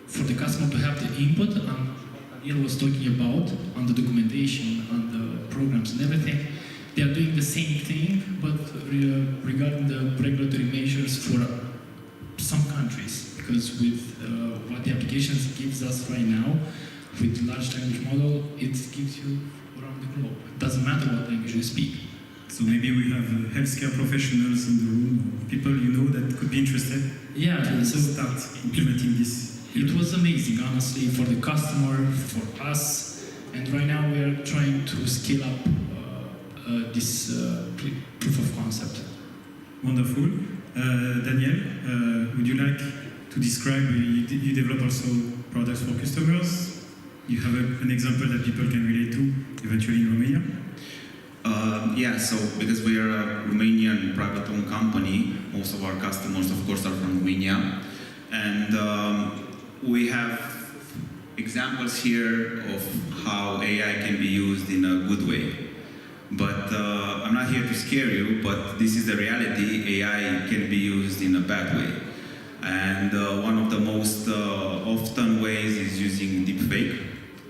for the customer to have the input on Daniel was talking about, on the documentation, on the programs and everything. They are doing the same thing, but regarding the regulatory measures for some countries, because with what the applications gives us right now, with large language model, it gives you around the globe. It doesn't matter what language you speak. So maybe we have healthcare professionals in the room, or people you know that could be interested to start implementing this. It was amazing, honestly, for the customer, for us, and right now we are trying to scale up this proof of concept. Wonderful. Daniel, would you like to describe, you develop also products for customers? You have an example that people can relate to, eventually in Romania? Yeah, so because we are a Romanian private-owned company, most of our customers, of course, are from Romania. And we have examples here of how AI can be used in a good way. But I'm not here to scare you, but this is the reality. AI can be used in a bad way. And one of the most often ways is using deepfake,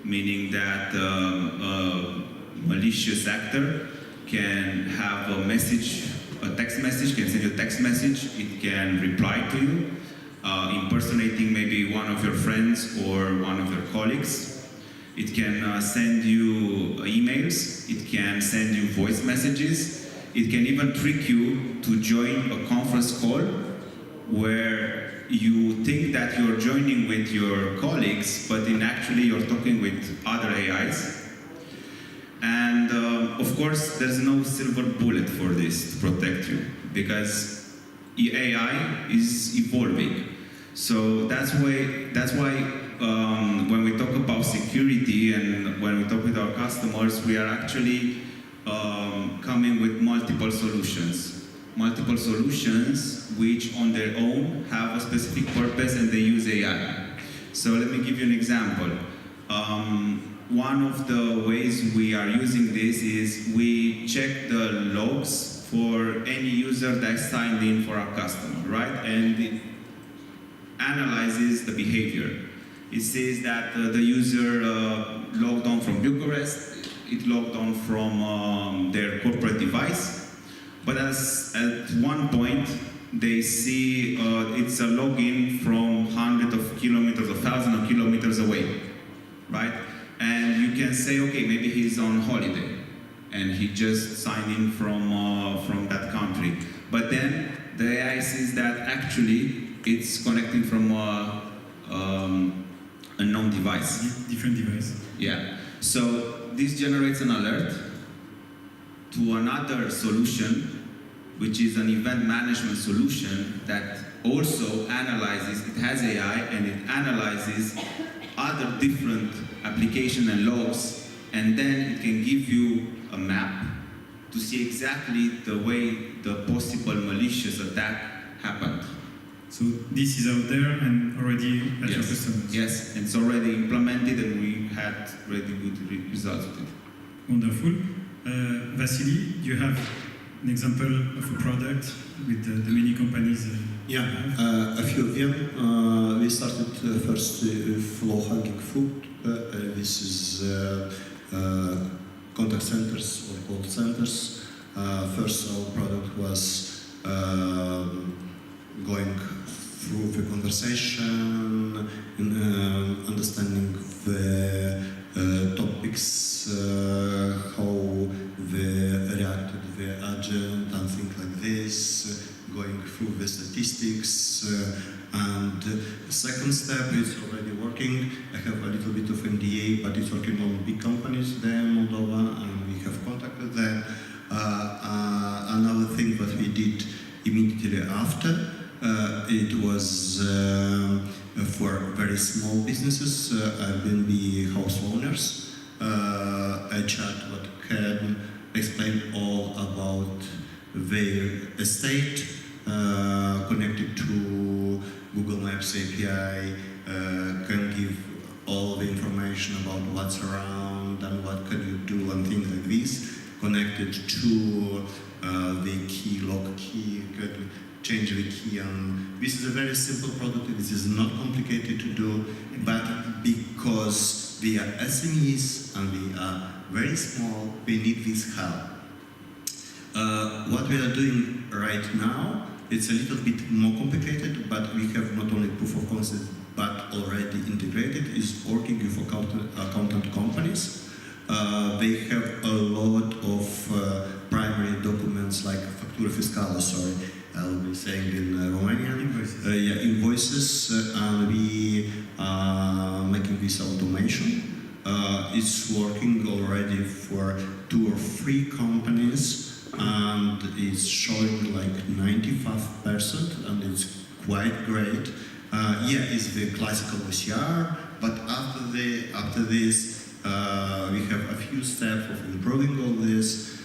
meaning that a malicious actor can have a message, a text message, can send you a text message, it can reply to you, impersonating maybe one of your friends or one of your colleagues. It can send you emails, it can send you voice messages, it can even trick you to join a conference call where you think that you're joining with your colleagues, but in actually you're talking with other AIs. And of course, there's no silver bullet for this to protect you, because AI is evolving. So that's why when we talk about security and when we talk with our customers, we are actually coming with multiple solutions. Multiple solutions which on their own have a specific purpose and they use AI. So let me give you an example. one of the ways we are using this is we check the logs for any user that signed in for our customer, right? And it analyzes the behavior. It says that the user logged on from Bucharest, it logged on from their corporate device, but at one point they see it's a login from hundreds of kilometers or thousands of kilometers away, right? And you can say, okay, maybe he's on holiday and he just signed in from that country. But then the AI sees that actually it's connecting from a known device. Different device. Yeah. So this generates an alert to another solution, which is an event management solution that also analyzes, it has AI and it analyzes other different application and logs, and then it can give you a map to see exactly the way the possible malicious attack happened. So this is out there and already at your Yes. customers. Yes, and it's already implemented and we had really good results with it. Wonderful. Vasily, do you have an example of a product with the many companies? Yeah, a few of them. We started first with low-hanging fruit. This is contact centers or call centers. First, our product was going through the conversation, understanding the topics, how they reacted to the agent and things like this, going through the statistics, and the second step is already working. I have a little bit of NDA, but it's working on big companies there in Moldova, and we have contact with them. Another thing that we did immediately after, it was for very small businesses, Airbnb house owners, a chat that can explain all about their estate, connected to Google Maps API, can give all the information about what's around and what can you do and things like this, connected to the key, lock key, can change the key, and this is a very simple product. This is not complicated to do, but because we are SMEs and we are very small, we need this help. What we are doing right now, it's a little bit more complicated, but we have not only proof of concept, but already integrated, is working with accountant companies. They have a lot of primary documents like factura fiscală, sorry, I'll be saying in Romanian. Invoices. Yeah, invoices, and we are making this automation. It's working already for 2 or 3 companies, and it's showing like 95%, and it's quite great. Yeah, it's the classical OCR, but after this, we have a few steps of improving all this.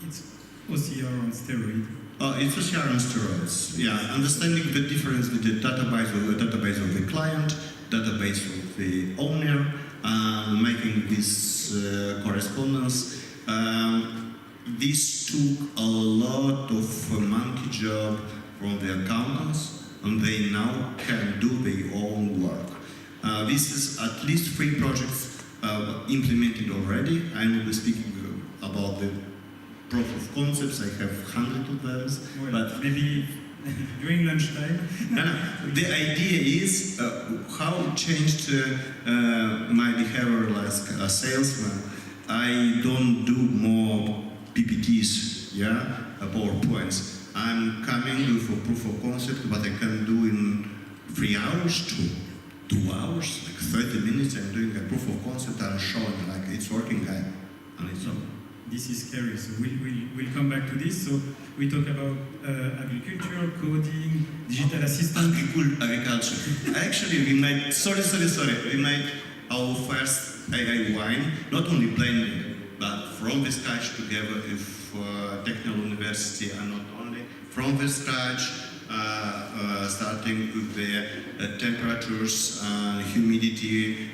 It's OCR on steroid. It's OCR on steroids. Yeah, understanding the difference with the database of the client, database of the owner, making this correspondence. This took a lot of monkey job from the accountants, and they now can do their own work. This is at least 3 projects implemented already. I will be speaking about the proof of concepts. I have hundreds of them, Well, but maybe during lunchtime. no. The idea is how it changed my behavior as a salesman. I don't do more PPTs, yeah, PowerPoints. I'm coming with a proof of concept, what I can do in 3 hours to 2 hours, like 30 minutes. I'm doing a proof of concept and showing like it's working, and it's on. This is scary, so we'll come back to this. So we talk about agriculture, coding, digital assistant. Agriculture. Actually, we made, sorry, we made our first AI wine, not only blending, but from the scratch together with Technical University, and not only from the scratch, starting with the temperatures and humidity,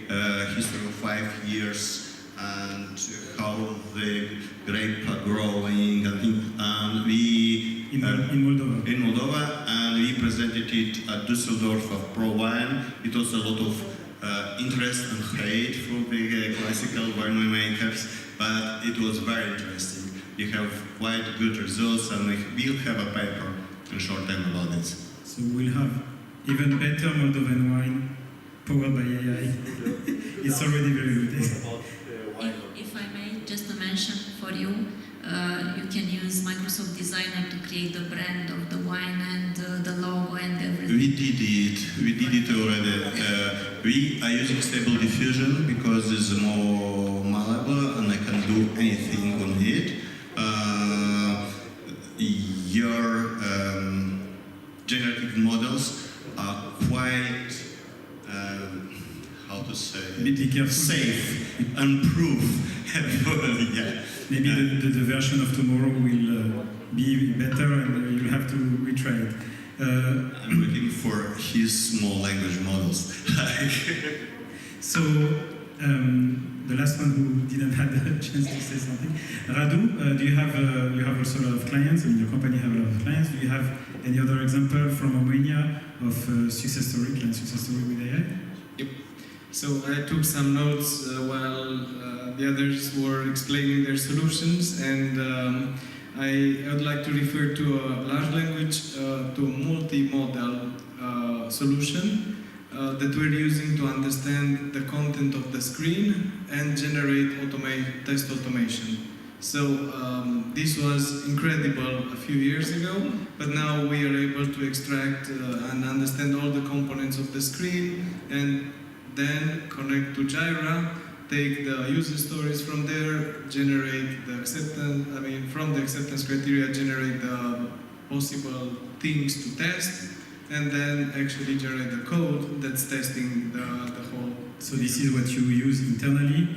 history of 5 years, and how the grape are growing, and we in Moldova. in Moldova, and we presented it at Düsseldorf of Pro Wine. It was a lot of interest and hate from the classical winemakers, but it was very interesting. We have quite good results, and we will have a paper in short time about it. So we'll have even better Moldovan wine powered by AI. It's already very good. If I may, just to mention for you, you can use Microsoft Designer to create the brand of the wine and the logo and everything. We did it already. We are using Stable Diffusion because it's more malleable and I can do anything on it. Your generative models are quite, how to say, safe and proof. Yeah. Maybe the version of tomorrow will be better and you'll have to retry it. I'm looking for his small language models. So, the last one who didn't have the chance to say something. Radu, do you have also a lot of clients? I mean, your company have a lot of clients. Do you have any other example from Romania of success story, client success story with AI? Yep. So I took some notes while the others were explaining their solutions, and I would like to refer to a large language, to a multi-modal solution that we're using to understand the content of the screen and generate test automation. So this was incredible a few years ago, but now we are able to extract and understand all the components of the screen and then connect to Jira, take the user stories from there, generate the acceptance, from the acceptance criteria, generate the possible things to test, and then actually generate the code that's testing the whole. So this is what you use internally?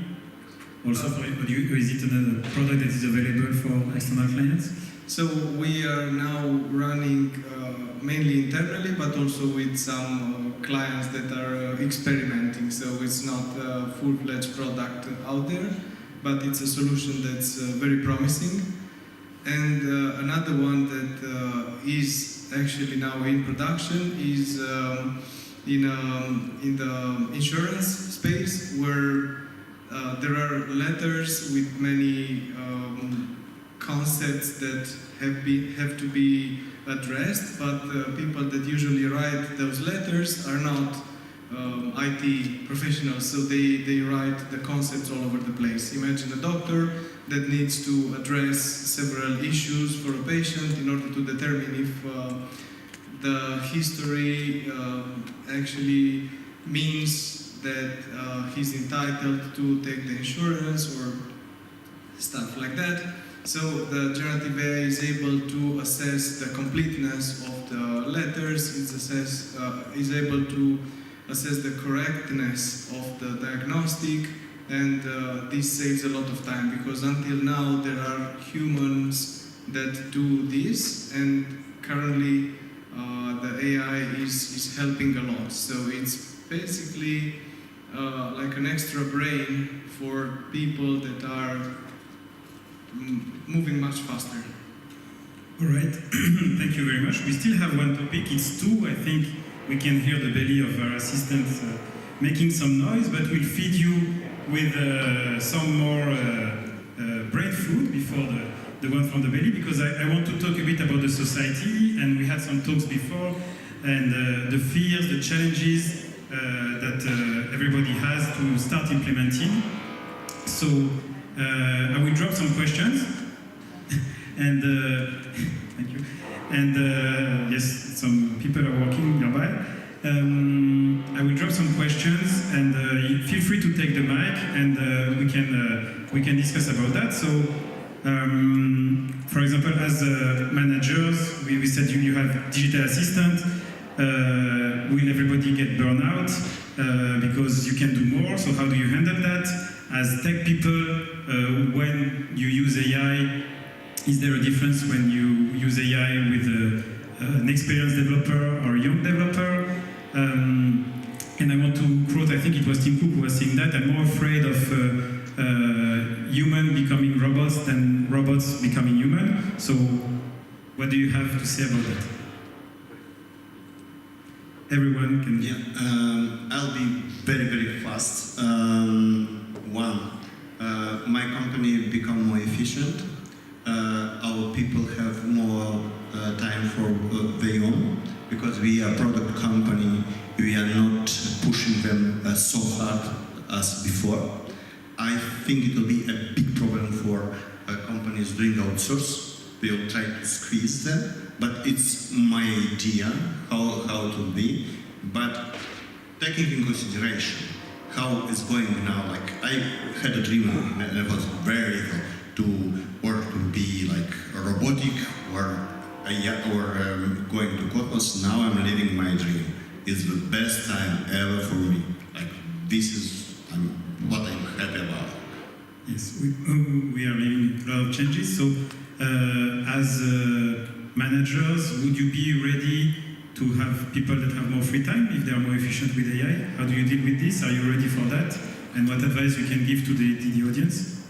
Also, or is it another product that is available for external clients? So we are now running mainly internally, but also with some clients that are experimenting. So it's not a full-fledged product out there, but it's a solution that's very promising. And another one that is actually now in production is in the insurance space, where there are letters with many concepts that have to be addressed, but people that usually write those letters are not IT professionals, so they write the concepts all over the place. Imagine a doctor that needs to address several issues for a patient in order to determine if the history actually means that he's entitled to take the insurance or stuff like that. So the generative AI is able to assess the completeness of the letters, is able to assess the correctness of the diagnostic, and this saves a lot of time, because until now there are humans that do this, and currently the AI is helping a lot. So it's basically like an extra brain for people that are moving much faster. All right, thank you very much. We still have one topic. It's two. I think we can hear the belly of our assistant making some noise, but we'll feed you with some more brain food before the one from the belly, because I want to talk a bit about the society, and we had some talks before, and the fears, the challenges that everybody has to start implementing. So I will drop some questions, and thank you. And yes, some people are walking nearby. I will drop some questions, and feel free to take the mic, and we can discuss about that. So, for example, as managers, we said you have digital assistant. Will everybody get burnout because you can do more? So how do you handle that? As tech people, when you use AI, is there a difference when you use AI with an experienced developer or a young developer. And I want to quote, I think it was Tim Cook who was saying that, I'm more afraid of human becoming robots than robots becoming human. So what do you have to say about that? Everyone can... Yeah, I'll be very, very fast. One, my company become more efficient. Our people have more time for their own, because we are a product company. We are not pushing them so hard as before. I think it will be a big problem for companies doing outsource. They will try to squeeze them, but it's my idea how it will be. But taking in consideration how it's going now, like I had a dream when I was very little to work to be like a robotic or going to cosmos. Now I'm living my dream. It's the best time ever for me. Like this is what I'm happy about. Yes, we are living a lot of changes. So, as managers, would you be ready to have people that have more free time if they are more efficient with AI? How do you deal with this? Are you ready for that? And what advice you can give to the audience?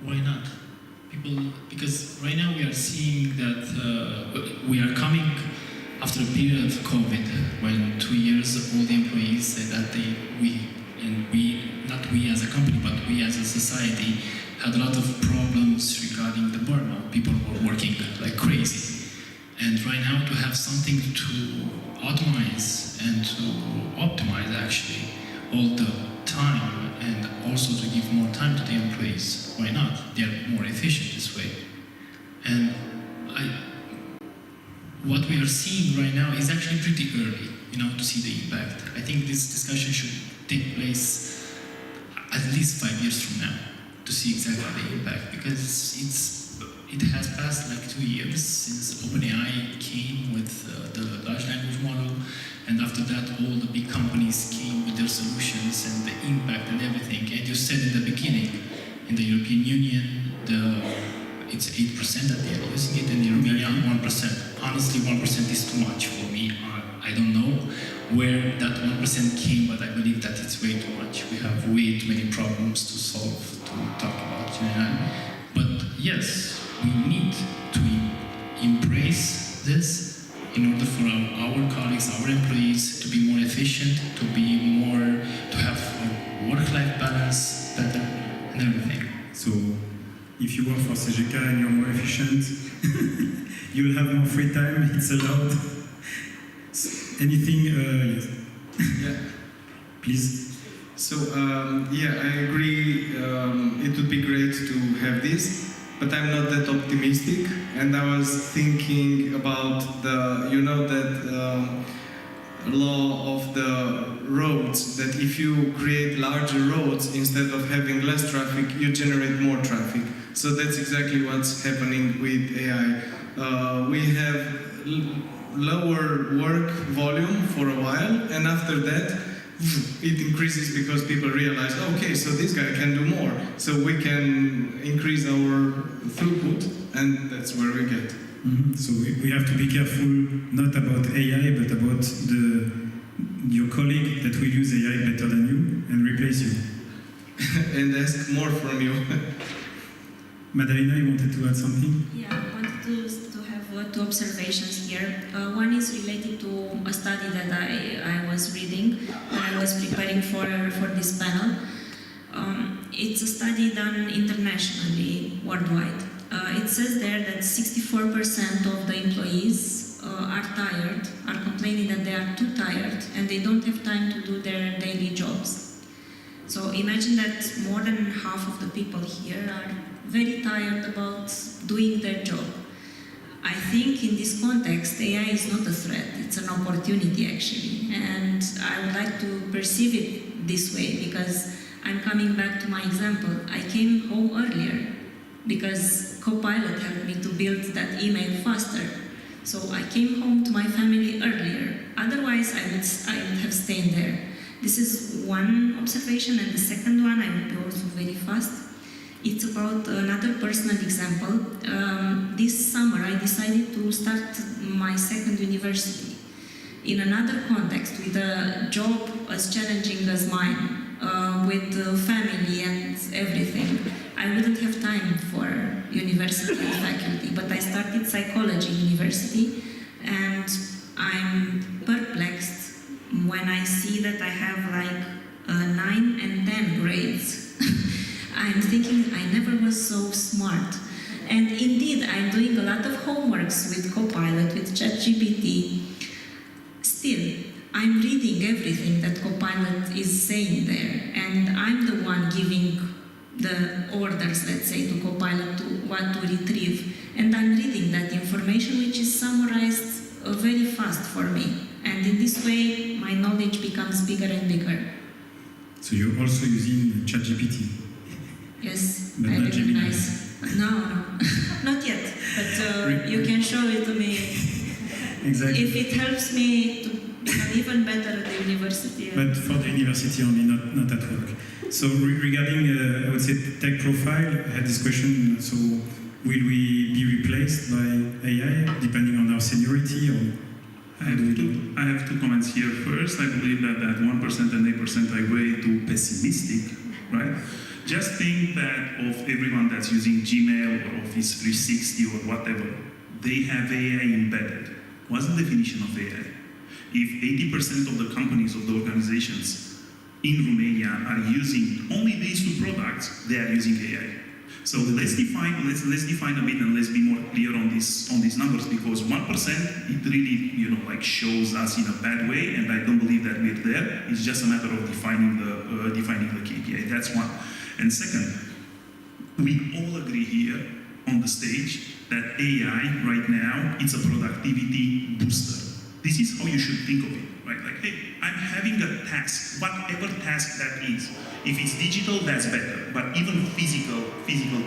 Why not? Because right now we are seeing that we are coming after a period of COVID, when 2 years all the employees said that not we as a company, but we as a society, had a lot of problems regarding the burnout. People were working like crazy. And right now to have something to automate and to optimize actually all the time, and also to give more time to the employees. Why not? They are more efficient this way. And what we are seeing right now is actually pretty early, to see the impact. I think this discussion should take place at least 5 years from now to see exactly the impact, because it has passed like 2 years since OpenAI came with the large language model, and after that all the big companies came with their solutions and the impact and everything. And you said in the beginning, in the European Union, it's 8% that they are using it, and in Romania 1%. Honestly, 1% is too much for me. I don't know where that 1% came, but I believe that it's way too much. We have way too many problems to solve, to talk about. But yes, we need to embrace this in order for our colleagues, our employees to be more efficient, to have a work-life balance better, and everything. So, if you work for CGK and you're more efficient, you'll have more free time, it's allowed. Anything, yes. Yeah. Please. So, I agree, it would be great to have this, but I'm not that optimistic, and I was thinking about that law of the roads, that if you create larger roads, instead of having less traffic, you generate more traffic. So that's exactly what's happening with AI. We have lower work volume for a while, and after that it increases because people realize, okay, so this guy can do more, so we can increase our throughput, and that's where we get. Mm-hmm. So we have to be careful, not about AI, but about your colleague that will use AI better than you and replace you. And ask more from you. Madalena, you wanted to add something? Yeah, I wanted to have two observations here. One is related to a study that I was reading when I was preparing for this panel. It's a study done internationally, worldwide. It says there that 64% of the employees are tired, are complaining that they are too tired and they don't have time to do their daily jobs. So imagine that more than half of the people here are very tired about doing their job. I think in this context, AI is not a threat, it's an opportunity actually. And I would like to perceive it this way, because I'm coming back to my example. I came home earlier because Copilot helped me to build that email faster. So I came home to my family earlier. Otherwise, I would have stayed there. This is one observation, and the second one, I will be also very fast. It's about another personal example. This summer I decided to start my second university in another context, with a job as challenging as mine, with family and everything. I wouldn't have time for university and faculty, but I started psychology university, and I'm perplexed when I see that I have like 9 and 10 grades. I'm thinking I never was so smart. And indeed, I'm doing a lot of homeworks with Copilot, with ChatGPT. Still, I'm reading everything that Copilot is saying there, and I'm the one giving the orders, let's say, to Copilot to what to retrieve. And I'm reading that information, which is summarized very fast for me. And in this way, my knowledge becomes bigger and bigger. So you're also using ChatGPT? Yes, But I not Gemini. recognize. No, not yet. But you can show it to me. Exactly. If it helps me to become even better at the university. But for the university only, not at work. So regarding, I would say, tech profile, I had this question. So will we be replaced by AI depending on our seniority, or I have two comments here. First, I believe that 1% and 8% are way too pessimistic, right? Just think that of everyone that's using Gmail or Office 360 or whatever, they have AI embedded. What's the definition of AI? If 80% of the companies, of the organizations in Romania are using only these two products, they are using AI. So let's define a bit, and let's be more clear on these numbers, because 1% it really shows us in a bad way, and I don't believe that we're there. It's just a matter of defining the KPI. That's one. And second, we all agree here on the stage that AI right now it's a productivity booster. This is how you should think of it, right? Like, hey, I'm having a task, whatever task that is. If it's digital, that's better, but even physical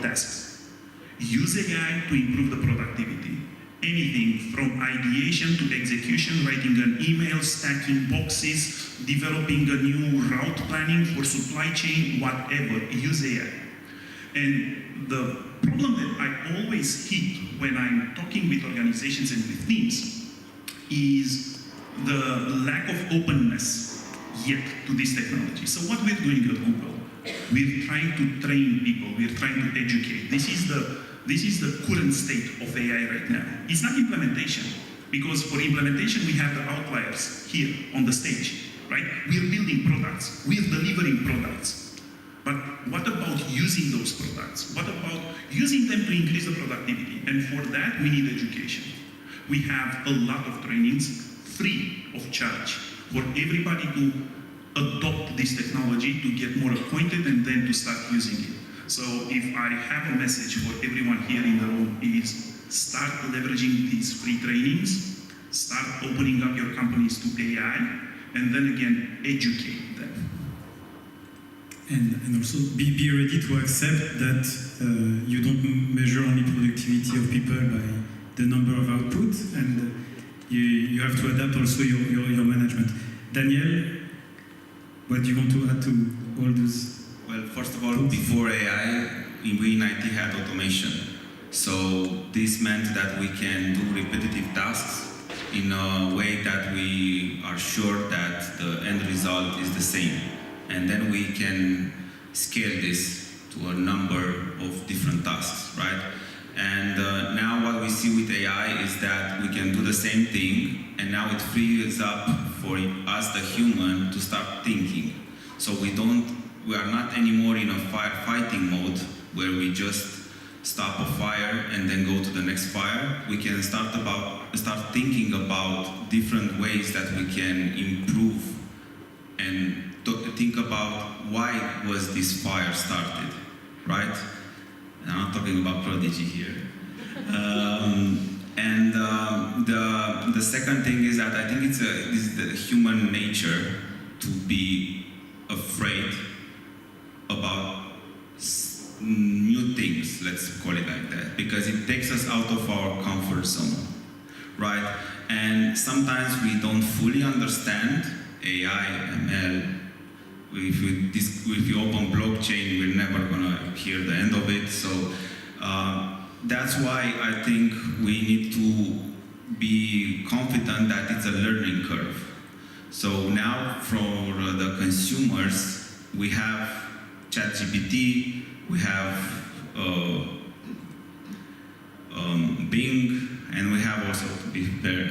tasks. Use AI to improve the productivity. Anything from ideation to execution, writing an email, stacking boxes, developing a new route planning for supply chain, whatever, use AI. And the problem that I always hit when I'm talking with organizations and with teams is the lack of openness yet to this technology. So what we're doing at Google, we're trying to train people, we're trying to educate. This is the current state of AI right now. It's not implementation, because for implementation we have the outliers here on the stage, right? We're building products, we're delivering products. But what about using those products? What about using them to increase the productivity? And for that we need education. We have a lot of trainings free of charge for everybody to adopt this technology, to get more acquainted and then to start using it. So if I have a message for everyone here in the room is start leveraging these free trainings, start opening up your companies to AI, and then again, educate them. And also be ready to accept that you don't measure only productivity of people by the number of output, and you have to adapt also your management. Daniel, what do you want to add to all those? Well, first of all, before AI, we in IT had automation. So this meant that we can do repetitive tasks in a way that we are sure that the end result is the same. And then we can scale this to a number of different tasks, right? And now what we see with AI is that we can do the same thing, and now it frees up for us, the human, to start thinking. So we are not anymore in a firefighting mode where we just stop a fire and then go to the next fire. We can start thinking about different ways that we can improve and think about why was this fire started, right? And I'm not talking about Prodigy here. The second thing is that I think it's the human nature to be afraid about new things, let's call it like that, because it takes us out of our comfort zone, right? And sometimes we don't fully understand AI, ML, if you open blockchain, we're never gonna hear the end of it. So that's why I think we need to be confident that it's a learning curve. So now for the consumers, we have ChatGPT, we have Bing, and we have also, to be fair,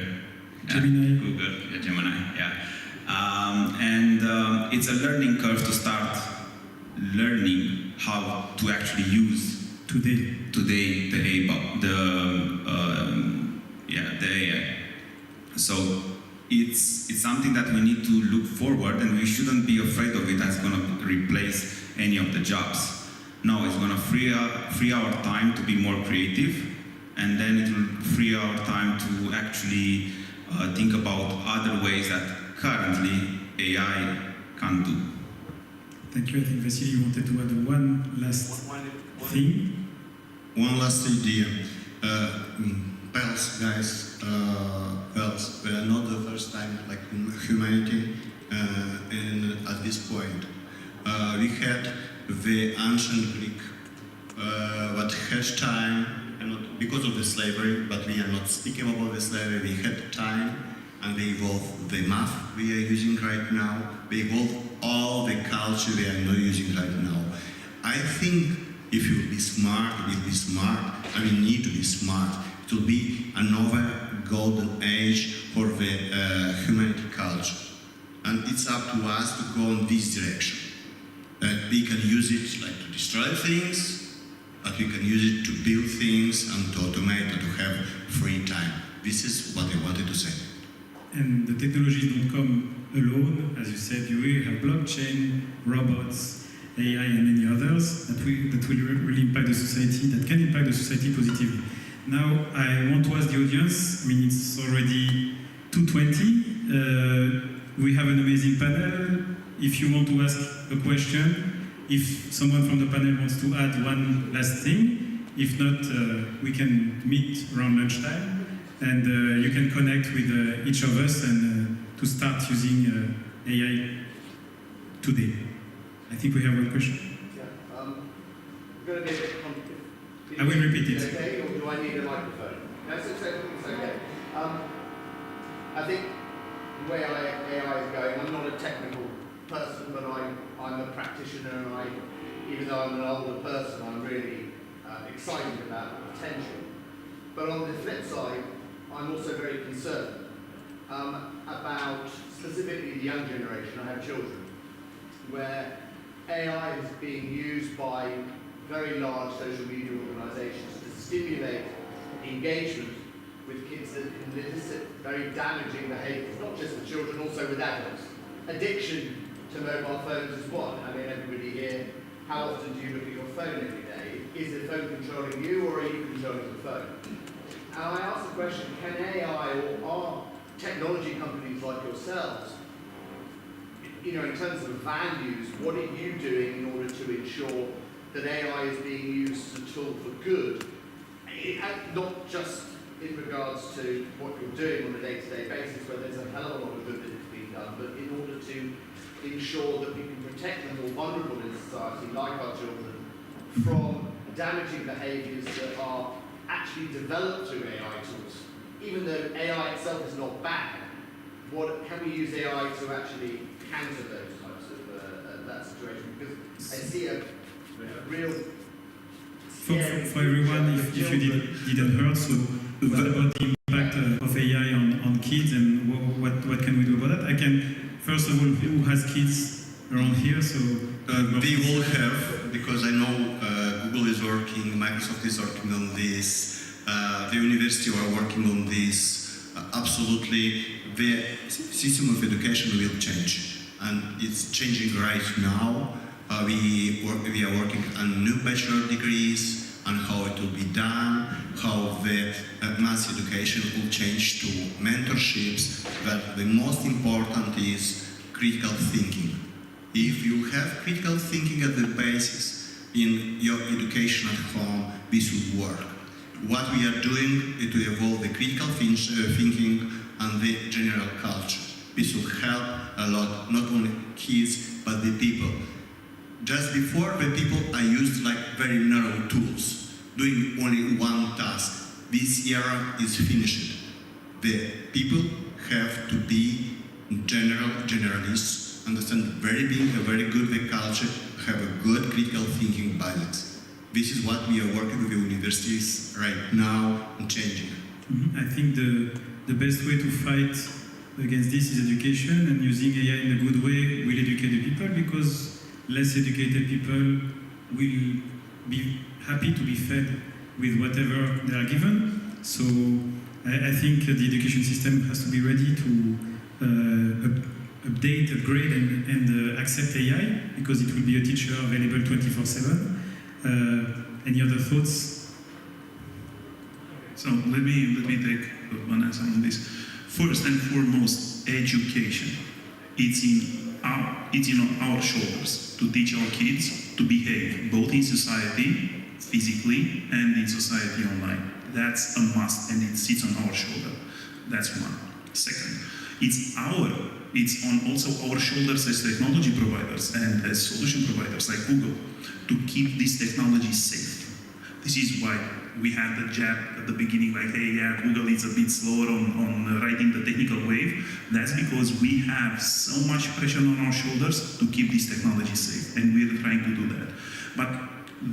Gemini. Google, Gemini, and it's a learning curve to start learning how to actually use Today. the AI. So it's something that we need to look forward, and we shouldn't be afraid of it as going to replace any of the jobs. No, it's going to free our time to be more creative, and then it will free our time to actually think about other ways that currently AI can't do. Thank you. I think Vasily, you wanted to add one last thing. One last idea. Pels, guys, Pels, we are not the first time, like in humanity, and at this point. We had the ancient Greek, what has time, and not because of the slavery, but we are not speaking about the slavery, we had time, and they evolved the math we are using right now, we evolved all the culture we are not using right now. I think if you will be smart, we will be smart, and we need to be smart. It will be another golden age for the humanity culture. And it's up to us to go in this direction. We can use it like to destroy things, but we can use it to build things and to automate and to have free time. This is what I wanted to say. And the technologies don't come alone. As you said, you have blockchain, robots, AI, and many others that will really impact the society, that can impact the society positively. Now, I want to ask the audience, I mean, it's already 2:20. We have an amazing panel. If you want to ask a question, if someone from the panel wants to add one last thing, if not, we can meet around lunchtime, and you can connect with each of us and to start using AI today. I think we have one question. Yeah, I'm going to be a bit complicated. I will repeat it. Okay, or do I need a microphone? No, it's okay. I think the way AI is going, I'm not a technical person, but I'm a practitioner, and even though I'm an older person, I'm really excited about the potential. But on the flip side, I'm also very concerned about specifically the young generation. I have children, where AI is being used by very large social media organizations to stimulate engagement with kids that can elicit very damaging behaviors, not just with children, also with adults. Addiction to mobile phones is one. I mean, everybody here, how often do you look at your phone every day? Is the phone controlling you, or are you controlling the phone? And I ask the question, can AI or are technology companies like yourselves, in terms of values, what are you doing in order to ensure that AI is being used as a tool for good, not just in regards to what you're doing on a day-to-day basis, where there's a hell of a lot of good that is being done, but in order to ensure that we can protect the more vulnerable in society, like our children, from damaging behaviours that are actually developed through AI tools. Even though AI itself is not bad, can we use AI to actually counter those types of that situation? Because I see a real for everyone, if you didn't hear, so what about the impact of AI on kids, and what can we do about that? I can, first of all, who has kids around here? So they all have, because I know Google is working, Microsoft is working on this, the university are working on this. Absolutely, the system of education will change, and it's changing right now. We are working on new bachelor degrees, on how it will be done, how the mass education will change to mentorships, but the most important is critical thinking. If you have critical thinking at the basis in your education at home, this will work. What we are doing is to evolve the critical thinking and the general culture. This will help a lot, not only kids, but the people. Just before, the people are used like very narrow tools, doing only one task. This era is finished. The people have to be generalists, understand very good the culture, have a good critical thinking basics. This is what we are working with the universities right now and changing. I think the best way to fight against this is education, and using AI in a good way will educate the people, because less educated people will be happy to be fed with whatever they are given. So I think the education system has to be ready to update, upgrade, and accept AI, because it will be a teacher available 24/7. Any other thoughts? So let me take one answer on this. First and foremost, education. It's in our shoulders to teach our kids to behave both in society, physically, and in society online. That's a must, and it sits on our shoulder. That's one. Second, it's on also our shoulders as technology providers and as solution providers like Google to keep this technology safe. This is why we had the jab at the beginning, like, hey, yeah, Google is a bit slower on riding the technical wave. That's because we have so much pressure on our shoulders to keep this technology safe, and we're trying to do that. But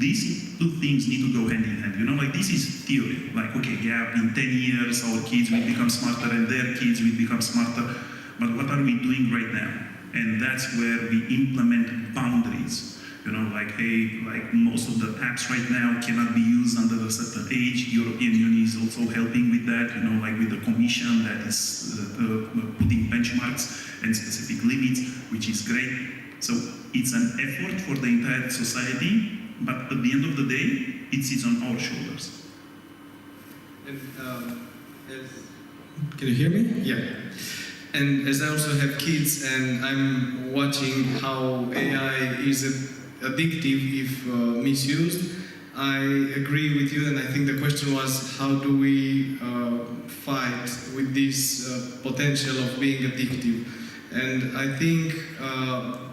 these two things need to go hand in hand. You know, like, this is theory. Like, okay, yeah, in 10 years our kids will become smarter and their kids will become smarter. But what are we doing right now? And that's where we implement boundaries. You know, like, hey, like most of the apps right now cannot be used under a certain age. European Union is also helping with that, you know, like with the Commission that is putting benchmarks and specific limits, which is great. So it's an effort for the entire society, but at the end of the day, it sits on our shoulders. And, can you hear me? Yeah. And as I also have kids, and I'm watching how AI is addictive if misused, I agree with you, and I think the question was, how do we fight with this potential of being addictive? And I think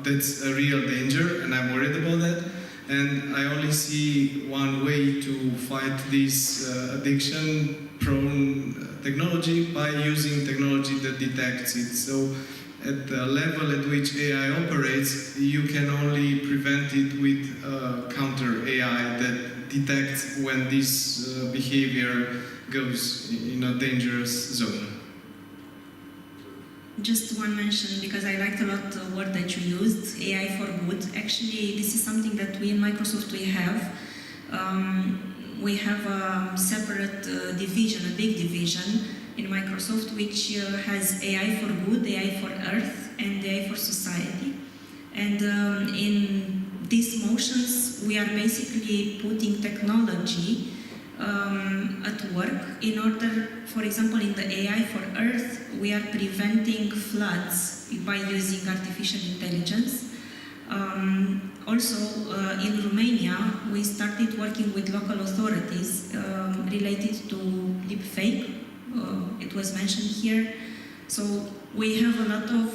that's a real danger, and I'm worried about that. And I only see one way to fight this addiction-prone technology, by using technology that detects it. So at the level at which AI operates, you can only prevent it with counter AI that detects when this behavior goes in a dangerous zone. Just one mention, because I liked a lot the word that you used, AI for good. Actually, this is something that we in Microsoft have. We have a separate division, a big division in Microsoft, which has AI for good, AI for Earth, and AI for society. And in these motions, we are basically putting technology at work in order, for example, in the AI for Earth, we are preventing floods by using artificial intelligence. Also, in Romania, we started working with local authorities related to deepfake. It was mentioned here. So we have a lot of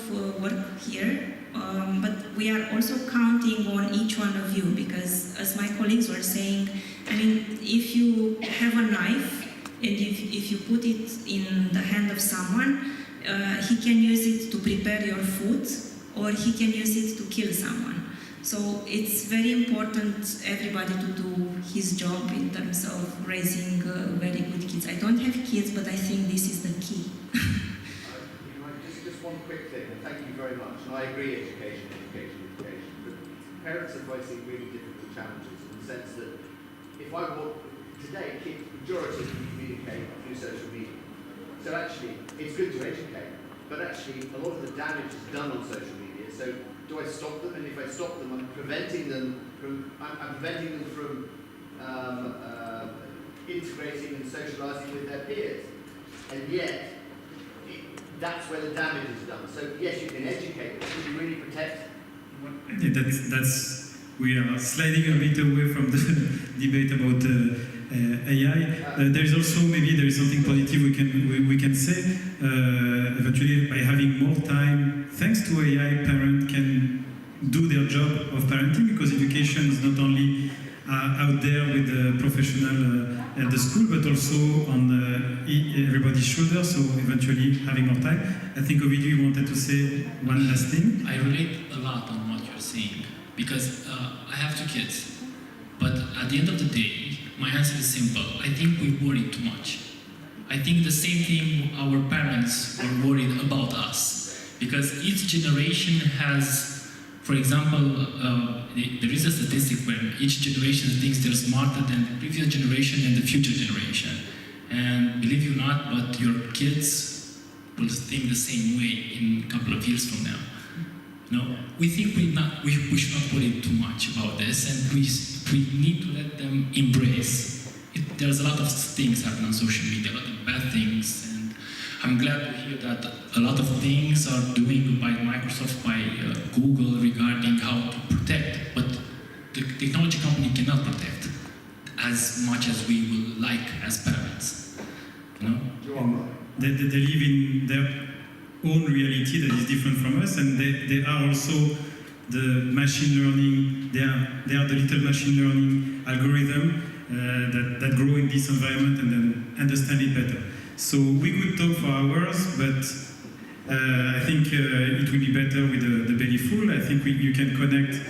work here, but we are also counting on each one of you, because as my colleagues were saying, I mean, if you have a knife and if you put it in the hand of someone, he can use it to prepare your food, or he can use it to kill someone. So it's very important everybody to do his job in terms of raising very good kids. I don't have kids, but I think this is the key. Just one quick thing, and thank you very much. And I agree, education. But parents are facing really difficult challenges in the sense that if I want, today, kids, majority of them communicate through social media. So actually, it's good to educate, but actually a lot of the damage is done on social media. So do I stop them? And if I stop them, I'm preventing them from integrating and socialising with their peers. And yet, that's where the damage is done. So yes, you can educate, but can you really protect? Yeah, we are sliding a bit away from the debate about AI. There is also, maybe there is something positive we can say. Eventually, by having more time, thanks to AI, parents can do their job of parenting, because education is not only out there with the professional at the school, but also on everybody's shoulders, so eventually having more time. I think Ovidiu, you wanted to say one last thing? I relate a lot on what you're saying, because I have 2 kids, but at the end of the day, my answer is simple. I think we worry too much. I think the same thing our parents were worried about us, because each generation has, for example, there is a statistic where each generation thinks they're smarter than the previous generation and the future generation. And believe it or not, but your kids will think the same way in a couple of years from now. You know, we think we should not worry too much about this, and we need to let them embrace. There's a lot of things happening on social media, a lot of bad things, and I'm glad to hear that a lot of things are doing by Microsoft, by Google regarding how to protect, but the technology company cannot protect as much as we would like as parents. You know? They live in their own reality that is different from us, and they are also the machine learning, they are the little machine learning algorithm that grow in this environment and then understand it better. So we could talk for hours, but I think it will be better with the belly full. I think you can connect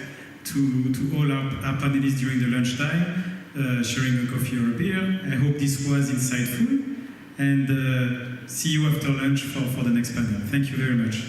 to all our panelists during the lunchtime, sharing a coffee or a beer. I hope this was insightful, and see you after lunch for the next panel. Thank you very much.